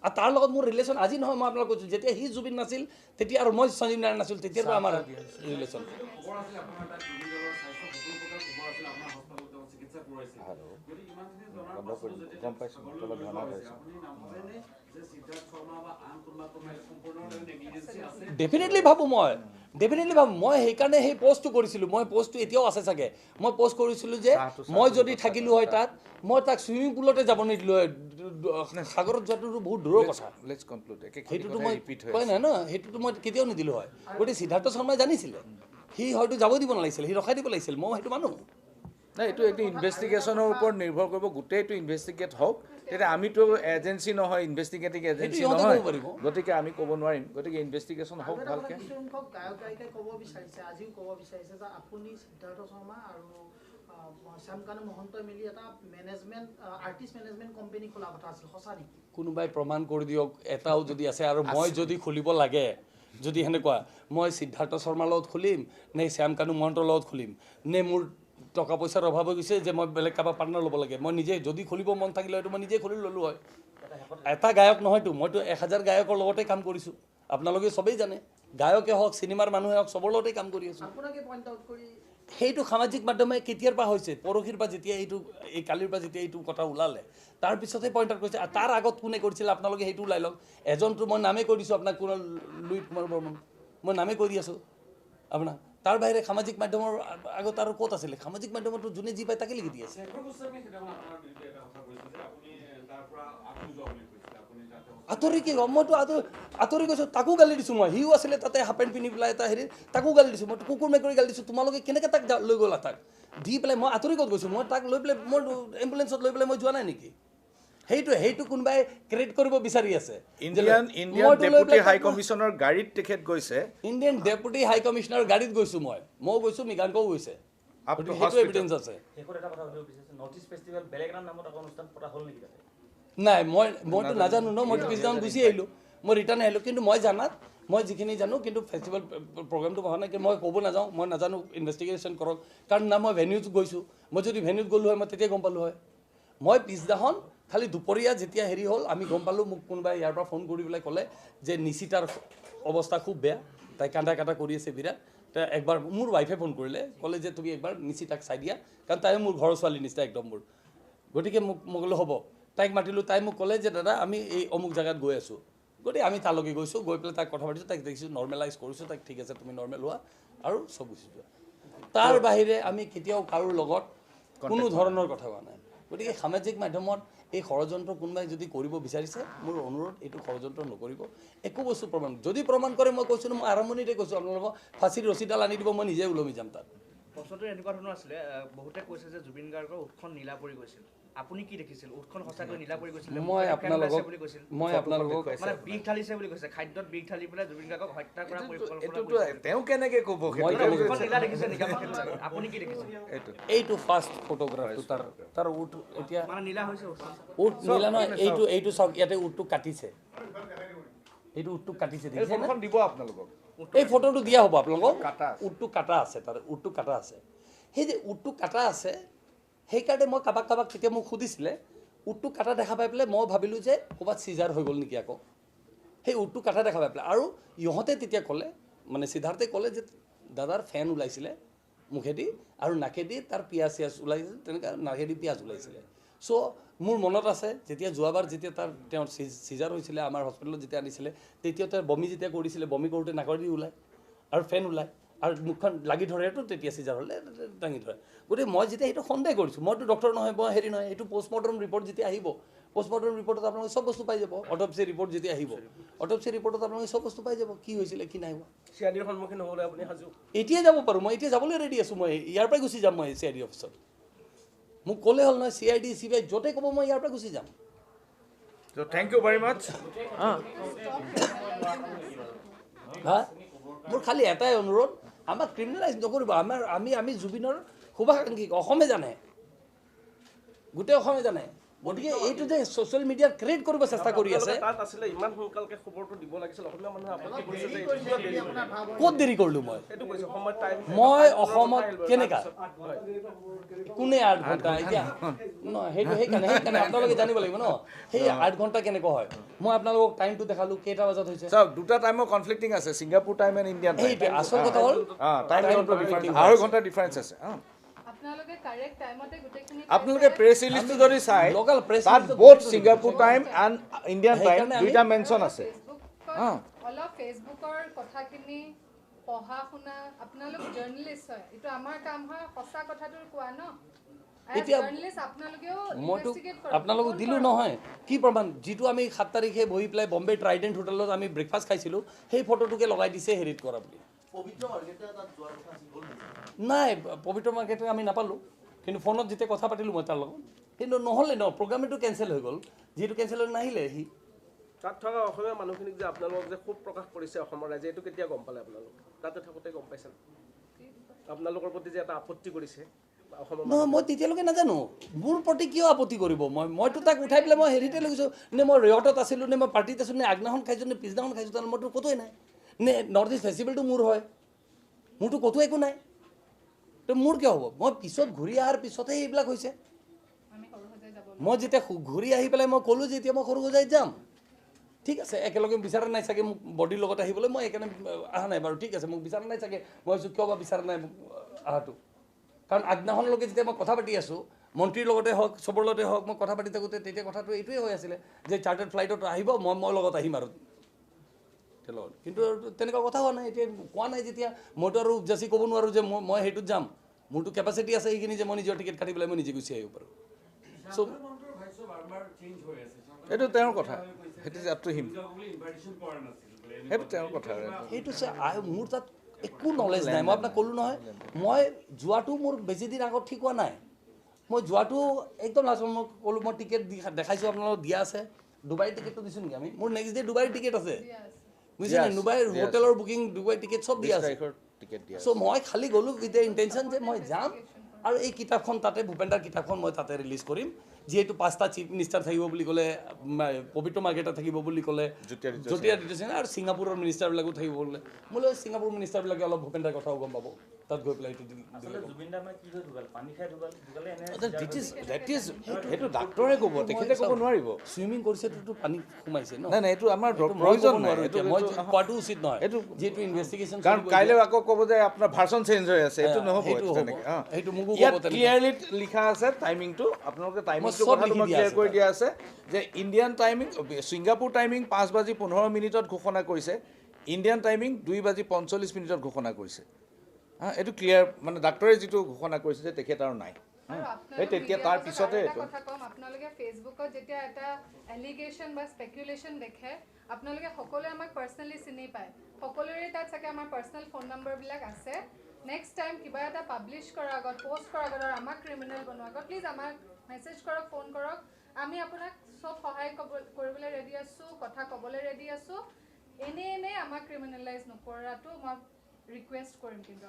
আৰু তাৰ লগত মোৰ ৰিলেশ্যন আজি নহয় মই আপোনালোক কৈছোঁ যেতিয়া সি জুবিন নাছিল তেতিয়া আৰু মই সঞ্জীৱ নাৰায়ণ নাছিল তেতিয়াৰ পৰা আমাৰ ৰিলেশ্যন ডেফিনেটলি ভাবোঁ মই সেইকাৰণে সেই পষ্টটো কৰিছিলোঁ মই পষ্টটো এতিয়াও আছে চাগে মই পষ্ট কৰিছিলোঁ যে মই যদি থাকিলোঁ হয় তাত মই তাক চুইমিং পুলতে যাব নিদিলোঁ হয় সাগৰত যোৱাটোতো বহুত দূৰৰ কথা সেইটোতো মই কয় নাই ন সেইটোতো মই কেতিয়াও নিদিলোঁ হয় গতিকে সিদ্ধাৰ্থ শৰ্মাই জানিছিলে সি হয়তো যাব দিব নালাগিছিলে সি ৰখাই দিব লাগিছিল মই সেইটো মানুহ নাই এইটো ইনভেষ্টিগেশ্যনৰ ওপৰত নিৰ্ভৰ কৰিব গোটেইটো ইনভেষ্টিগেট হওক তেতিয়া আমিতো এজেঞ্চি নহয় ইনভেষ্টিগেটিং এজেঞ্চি ইহঁতে নহয় ক'ব পাৰিব। গতিকে আমি ক'ব নোৱাৰিম গতিকে ইনভেষ্টিগেশ্যন হওক ভালকৈ কিছু সংখ্যক গায়ক গায়িকাই ক'ব বিচাৰিছে আজিও ক'ব বিচাৰিছে যে আপুনি সিদ্ধাৰ্থ শৰ্মা আৰু শ্যামকানু মহন্তই মিলি এটা মেনেজমেণ্ট আৰ্টিষ্ট মেনেজমেণ্ট কোম্পানী খোলা কথা আছিল সঁচা নেকি কোনোবাই প্ৰমাণ কৰি দিয়ক এটাও যদি আছে আৰু মই যদি খুলিব লাগে যদি সেনেকুৱা মই সিদ্ধাৰ্থ শৰ্মাৰ লগত খুলিম নে শ্যামকানু মহন্তৰ লগত খুলিম নে মোৰ টকা পইচাৰ অভাৱ হৈ গৈছে যে মই বেলেগ কাৰোবাৰ পাৰ্টনাৰ ল'ব লাগে মই নিজে যদি খুলিব মন থাকিলে হয়তো মই নিজে খুলি ল'লোঁ হয় এটা গায়ক নহয়তো মইতো 1000 গায়কৰ লগতে কাম কৰিছোঁ আপোনালোকে চবেই জানে গায়কে হওক চিনেমাৰ মানুহে হওক চবৰ লগতে কাম কৰি আছোঁ আপোনাকে পইণ্ট আউট কৰি সেইটো সামাজিক মাধ্যমে কেতিয়াৰ পৰা হৈছে পৰহিৰ পৰা যেতিয়া এই কালিৰ পৰা যেতিয়া এইটো কথা ওলালে তাৰপিছতে পইণ্ট আউট কৰিছে তাৰ আগত কোনে কৰিছিল আপোনালোকে সেইটো ওলাই লওক এজনটো মই নামে কৈ দিছোঁ আপোনাক কোন লুইট কুমাৰ বৰ্মন মই নামে কৈ দি আছোঁ আপোনাক তাৰ বাহিৰে সামাজিক মাধ্যমৰ আগত আৰু ক'ত আছিলে সামাজিক মাধ্যমতো যোনে যি পায় তাকে লিখি দি আছে আঁতৰি কি মইতো আঁতৰি গৈছোঁ তাকো গালি দিছোঁ মই সিও আছিলে তাতে হাফ পেণ্ট পিন্ধি পেলাই এটা হেৰি তাকো গালি দিছোঁ মই কুকুৰ মেকুৰী গালি দিছোঁ তোমালোকে কেনেকৈ তাক লৈ গ'লা তাক দি পেলাই মই আঁতৰি ক'ত গৈছোঁ মই তাক লৈ পেলাই মই এম্বুলেঞ্চত লৈ পেলাই মই যোৱা নাই নেকি সেইটো কোনোবাই ক্ৰিয়েট কৰিব বিচাৰি আছে ইণ্ডিয়ান ডেপুটি হাই কমিছনৰ গাড়ীত তেখেত গৈছে ইণ্ডিয়ান ডেপুটি হাই কমিছনাৰ গাড়ীত গৈছোঁ ময়ো গৈছোঁ মৃগাংকও গৈছে সেইটো এভিডেঞ্চ আছে নাই মইতো নাজানো ন মইতো পিছদিনাখন গুচি আহিলোঁ মই ৰিটাৰ্ণ আহিলোঁ কিন্তু মই জানাত মই যিখিনি জানো কিন্তু ফেষ্টিভেল প্ৰগ্ৰামটো হোৱা নাই মই ক'ব নাযাওঁ মই নাজানো ইনভেষ্টিগেশ্যন কৰক কাৰণ না মই ভেনিউত গৈছোঁ মই যদি ভেনিউত গ'লোঁ হয় মই তেতিয়া গম পালোঁ হয় মই পিছদিনাখন খালি দুপৰীয়া যেতিয়া হেৰি হ'ল আমি গম পালোঁ মোক কোনোবাই ইয়াৰ পৰা ফোন কৰি পেলাই ক'লে যে নিশিতাৰ অৱস্থা খুব বেয়া তাই কান্দা কৰি আছে বিৰাট তাই একবাৰ মোৰ ৱাইফে ফোন কৰিলে ক'লে যে তুমি একবাৰ নিশিতাক চাই দিয়া কাৰণ তাই মোৰ ঘৰৰ ছোৱালী নিচিনা একদম মোৰ গতিকে মই ক'লোঁ হ'ব তাইক মাতিলোঁ তাই মোক ক'লে যে দাদা আমি এই অমুক জেগাত গৈ আছোঁ গতিকে আমি তালৈকে গৈছোঁ গৈ পেলাই তাইক কথা পাতিছোঁ তাইক দেখিছোঁ নৰ্মেলাইজ কৰিছোঁ তাইক ঠিক আছে তুমি নৰ্মেল হোৱা আৰু চব গুচি যোৱা তাৰ বাহিৰে আমি কেতিয়াও কাৰোৰ লগত কোনো ধৰণৰ কথা কোৱা নাই গতিকে সামাজিক মাধ্যমত এই ষড়যন্ত্ৰ কোনোবাই যদি কৰিব বিচাৰিছে মোৰ অনুৰোধ এইটো ষড়যন্ত্ৰ নকৰিব একো বস্তু প্ৰমাণ যদি প্ৰমাণ কৰে মই কৈছোঁ মই আৰম্ভণিতে কৈছোঁ আপোনালোকক ফাঁচীৰ ৰছীডাল আনি দিব মই নিজে ওলমি যাম তাত প্ৰশ্নটো এনেকুৱা ধৰণৰ আছিলে বহুতে কৈছে যে জুবিন গাৰ্গৰ উঠখন নীলা পৰি গৈছিল আপুনি কি দেখিছিল উঠখন সঁচাকৈ নীলা পৰি গৈছিল মই আপোনালোকক মানে বিষ ঢালিছে বুলি কৈছে খাদ্যত বিষ ঢালি পেলাই জুবিন গাৰ্গক হত্যা কৰা তেওঁ কেনেকৈ ক'ব উঠখন নীলা দেখিছে নেকি আপুনি কি দেখিছে এইটো ফাৰ্ষ্ট ফটোগ্ৰাফটো তাৰ উঠ এতিয়া মানে নীলা হৈছে উঠ নীলা নহয় এইটো চাওক ইয়াতে উঠটো কাটিছে এইটো উঠটো কাটিছে দিব আপোনালোকক এই ফটোটো দিয়া হ'ব আপোনালোকক উঠটো কাটা আছে তাৰ উঠটো কাটা আছে সেই যে উঠটো কাটা আছে সেইকাৰণে মই কাৰোবাক তেতিয়া মোক সুধিছিলে উঠটো কাটা দেখা পাই পেলাই মই ভাবিলোঁ যে ক'ৰবাত চিজাৰ হৈ গ'ল নেকি আকৌ সেই উঠটো কাটা দেখা পাই পেলাই আৰু ইহঁতে তেতিয়া ক'লে মানে সিদ্ধাৰ্থে ক'লে যে দাদাৰ ফেন ওলাইছিলে মুখেদি আৰু নাকেদি তাৰ পিঁয়াজ ওলাইছিল তেনেকৈ নাকেদি পিঁয়াজ ওলাইছিলে চ' মোৰ মনত আছে যেতিয়া যোৱাবাৰ যেতিয়া তেওঁৰ চিজাৰ হৈছিলে আমাৰ হস্পিটেলত যেতিয়া আনিছিলে তেতিয়া তাৰ বমি যেতিয়া কৰিছিলে বমি কৰোঁতে নাকেদি ওলায় আৰু ফেন ওলায় আৰু মুখখন লাগি ধৰেতো তেতিয়া চিজাৰ হ'লে দাঙি ধৰে গতিকে মই যেতিয়া সেইটো সন্দেহ কৰিছোঁ মইতো ডক্টৰ নহয় মই হেৰি নহয় এইটো পষ্টমৰ্টম ৰিপৰ্ট যেতিয়া আহিব পষ্টমৰ্টম ৰিপৰ্টত আপোনালোকে চব বস্তু পাই যাব অট'পচি ৰিপৰ্ট যেতিয়া আহিব অট'পচি ৰিপৰ্টত আপোনালোকে চব বস্তু পাই যাব কি হৈছিলে কি নাই হোৱা চিআইডিৰ সন্মুখীন হ'বলৈ আপুনি সাজু এতিয়াই যাব পাৰোঁ মই এতিয়া যাবলৈ ৰেডি আছোঁ মই ইয়াৰ পৰাই গুচি যাম মই চিআইডি অফিচত মোক ক'লে হ'ল নহয় চিআইডি চিবিআই য'তে ক'ব মই ইয়াৰ পৰা গুচি যাম থেংক ইউ ভেৰি মাছ হা মোৰ খালি এটাই অনুৰোধ আমাক ক্ৰিমিনেলাইজ নকৰিব আমি জুবিনৰ শুভাকাংক্ষী অসমে জানে গোটেই অসমে জানে গতিকে এইটো যে ছ'চিয়েল মিডিয়াত ক্ৰিয়েট কৰিব চেষ্টা কৰি আছে তাত আছিলে ইমান সোনকালকে খবৰটো দিব লাগিছিল অসমীয়া মানুহে আপত্তি কৰিছে যে ক'ত দেৰি কৰিলোঁ মই এইটো কৈছে সময় টাইম মই অসমত কেনেকা কোনে 8 ঘণ্টা এতিয়া নহয় সেইকাৰণে আপোনালোকে জানিব লাগিব ন সেই 8 ঘণ্টা কেনেকুৱা হয় মই আপোনালোকক টাইমটো দেখালোঁ কেইটা বজাত হৈছে চাওক দুটা টাইমৰ কনফ্লিক্টিং আছে ছিংগাপুৰ টাইম এণ্ড ইণ্ডিয়ান সেইটোৱে আচল কথা হ'ল আঢ়ৈ ঘণ্টা ডিফাৰেঞ্চ আছে আপোনালোকে প্ৰেছ ৰিলিজটো যদি চাই তাত both Singapore time and Indian time দুইটা মেনশ্যন আছে অলপ ফেচবুকৰ কথাখিনি পঢ়া শুনা আপোনালোক জাৰ্নেলিষ্ট হয় এইটো আমাৰ কাম হয় সঁচা কথাটো কোৱা ন এতিয়া মইতো আপোনালোকক দিলোঁ নহয় কি প্ৰমাণ যিটো আমি 7 তাৰিখে বহি পেলাই বম্বে ট্ৰাইডেণ্ট হোটেলত আমি ব্ৰেকফাষ্ট খাইছিলোঁ সেই ফটোটোকে লগাই দিছে হেৰিত কৰা বুলি নাই পবিত্ৰ মাৰ্কেটে আমি নাপালোঁ কিন্তু ফোনত যেতিয়া কথা পাতিলোঁ মই তাৰ লগত কিন্তু নহ'লে ন প্ৰগ্ৰামটো কেঞ্চেল হৈ গ'ল যিহেতু কেঞ্চেল হৈ নাহিলে সি তাত থকা অসমীয়া মানুহখিনিক যে আপোনালোকক যে ক্ষোভ প্ৰকাশ কৰিছে অসমৰ ৰাইজে এইটো কেতিয়া গম পালে আপোনালোক তাতে থাকোঁতে গম পাইছে আপোনালোকৰ প্ৰতি যে এটা আপত্তি কৰিছে অসমৰ নহয় মই তেতিয়ালৈকে নাজানো মোৰ প্ৰতি কিয় আপত্তি কৰিব মইতো তাক উঠাই পেলাই মই হেৰিতে লৈ গৈছোঁ নে মই ৰেয়টত আছিলোঁ নে মই পাৰ্টিত আছিলোঁ নে আগদিনাখন খাইছোঁ নে পিছদিনাখন খাইছোঁ তাৰ মইতো ক'তোৱে নাই নে নৰ্থ ইষ্ট ফেষ্টিভেলটো মোৰ হয় মোৰতো ক'তো একো নাই তো মোৰ কিয় হ'ব মই পিছত ঘূৰি অহাৰ পিছতহে এইবিলাক হৈছে মই যেতিয়া ঘূৰি আহি পেলাই মই ক'লোঁ যে এতিয়া মই সৰুসজাইত যাম ঠিক আছে একেলগে বিচৰা নাই চাগে মোক বডিৰ লগত আহিবলৈ মই সেইকাৰণে অহা নাই বাৰু ঠিক আছে মোক বিচৰা নাই চাগে মই ভাবিছোঁ কিয় বা বিচৰা নাই অহাটো কাৰণ আগদিনাখনলৈকে যেতিয়া মই কথা পাতি আছোঁ মন্ত্ৰীৰ লগতে হওক চবৰ লগতে হওক মই কথা পাতি থাকোঁতে তেতিয়া কথাটো এইটোৱে হৈ আছিলে যে চাৰ্টাৰ্ড ফ্লাইটত আহিব মই লগত আহিম আৰু লগত কিন্তু তেনেকুৱা কথা হোৱা নাই এতিয়া কোৱা নাই যেতিয়া মইতো আৰু উপজাচি ক'ব নোৱাৰোঁ যে মই সেইটোত যাম মোৰতো কেপাচিটি আছে সেইখিনি যে মই নিজৰ টিকেট কাটি পেলাই মই নিজে গুচি আহিব পাৰোঁ চ' এইটো তেওঁৰ কথা সেইটো আপ টু হিম সেইটো তেওঁৰ কথা সেইটো মোৰ তাত একো নলেজ নাই মই আপোনাক ক'লোঁ নহয় মই যোৱাটো মোৰ বেছি দিন আগত ঠিক হোৱা নাই মই যোৱাটো একদম লাষ্টত মই ক'লোঁ মই টিকেট দেখাইছোঁ আপোনালোকক দিয়া আছে ডুবাইৰ টিকেটটো দিছোঁ নেকি আমি মোৰ নেক্সট ডে ডুবাইৰ টিকেট আছে বুজিছে নাই ডুবাইৰ হোটেলৰ বুকিং ডুবাইৰ টিকেট চব দিয়া আছে চ' মই খালি গ'লোঁ উইথ দ্য ইণ্টেনশ্যন যে মই যাম আৰু এই কিতাপখন তাতে ভূপেন্দাৰ কিতাপখন মই তাতে ৰিলিজ কৰিম যিহেতু 5টা চিফ মিনিষ্টাৰ থাকিব বুলি ক'লে পবিত্ৰ মাৰ্কেটা থাকিব বুলি ক'লে জ্যোতিৰাদিত্য সিন্হা আৰু ছিংগাপুৰৰ মিনিষ্টাৰবিলাকো থাকিব বোলে মোলৈ ছিংগাপুৰ মিনিষ্টাৰবিলাকে অলপ ভূপেন্দাৰ কথাও গম পাব তাত গৈ পেলাই সেইটো ডাক্তৰে ক'ব তেখেতে ক'ব নোৱাৰিব চুইমিং কৰিছেতো পানী সোমাইছে ন নাই নাই এইটো আমাৰ প্ৰয়োজন নাই মই কোৱাটো উচিত নহয় এইটো যিহেতু ইনভেষ্টিগেশ্যন কাৰণ কাইলৈ আকৌ ক'ব যে আপোনাৰ ভাৰ্চন চেঞ্জ হৈ আছে এইটো নহ'ব সেইটো মোকো ইয়াত ক্লিয়াৰলি লিখা আছে টাইমিংটো আপোনালোকে টাইমিংটো কথাটো মই ক্লিয়াৰ কৰি দিয়া আছে যে ইণ্ডিয়ান টাইমিং ছিংগাপুৰ টাইমিং 5:15 ঘোষণা কৰিছে ইণ্ডিয়ান টাইমিং 2:45 ঘোষণা কৰিছে এইটো ক্লিয়াৰ মানে ডাক্তৰে যিটো ঘোষণা কৰিছে যে তেখেত আৰু নাই এই তেতিয়া তাৰ পিছতে কথা কম আপোনালোকে ফেচবুকত যেতিয়া এটা এলিগেশ্যন বা স্পেকুলেশ্যন দেখে আপোনালোকে সকলোৱে আমাক পাৰ্চনেলি চিনি পায় সকলোৰে তাত চাগে আমাৰ পাৰ্চনেল ফোন নম্বৰবিলাক আছে নেক্সট টাইম কিবা এটা পাব্লিছ কৰাৰ আগত পষ্ট কৰাৰ আগত আৰু আমাক ক্ৰিমিনেল বনোৱাৰ আগত প্লিজ আমাক মেছেজ কৰক ফোন কৰক আমি আপোনাক চব সহায় কৰিবলৈ ৰেডি আছোঁ কথা ক'বলৈ ৰেডি আছোঁ এনে আমাক ক্ৰিমিনেলাইজ নকৰাটো মই ৰিকুৱেষ্ট কৰিম কিন্তু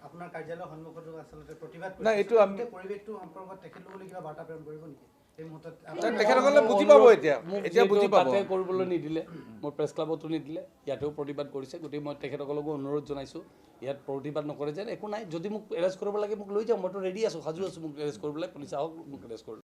আপোনাৰ কাৰ্যালয়ৰ সন্মুখতো আচলতে প্ৰতিবাদ নাই এইটো আমি পৰিৱেশটো সম্পৰ্কত তেখেতলোকলৈ কিবা বাৰ্তা প্ৰেৰণ কৰিব নেকি এই মুহূৰ্তত তেখেতসকলে বুজি পাব এতিয়া বুজি পাব তাতে কৰিবলৈ নিদিলে মোৰ প্ৰেছ ক্লাবতো নিদিলে ইয়াতেও প্ৰতিবাদ কৰিছে গতিকে মই তেখেতসকলকো অনুৰোধ জনাইছোঁ ইয়াত প্ৰতিবাদ নকৰে যেন একো নাই যদি মোক এৰেষ্ট কৰিব লাগে মোক লৈ যাওঁ মইতো ৰেডি আছোঁ সাজু আছোঁ মোক এৰেষ্ট কৰিবলৈ পুলিচ আহক মোক এৰেষ্ট কৰিব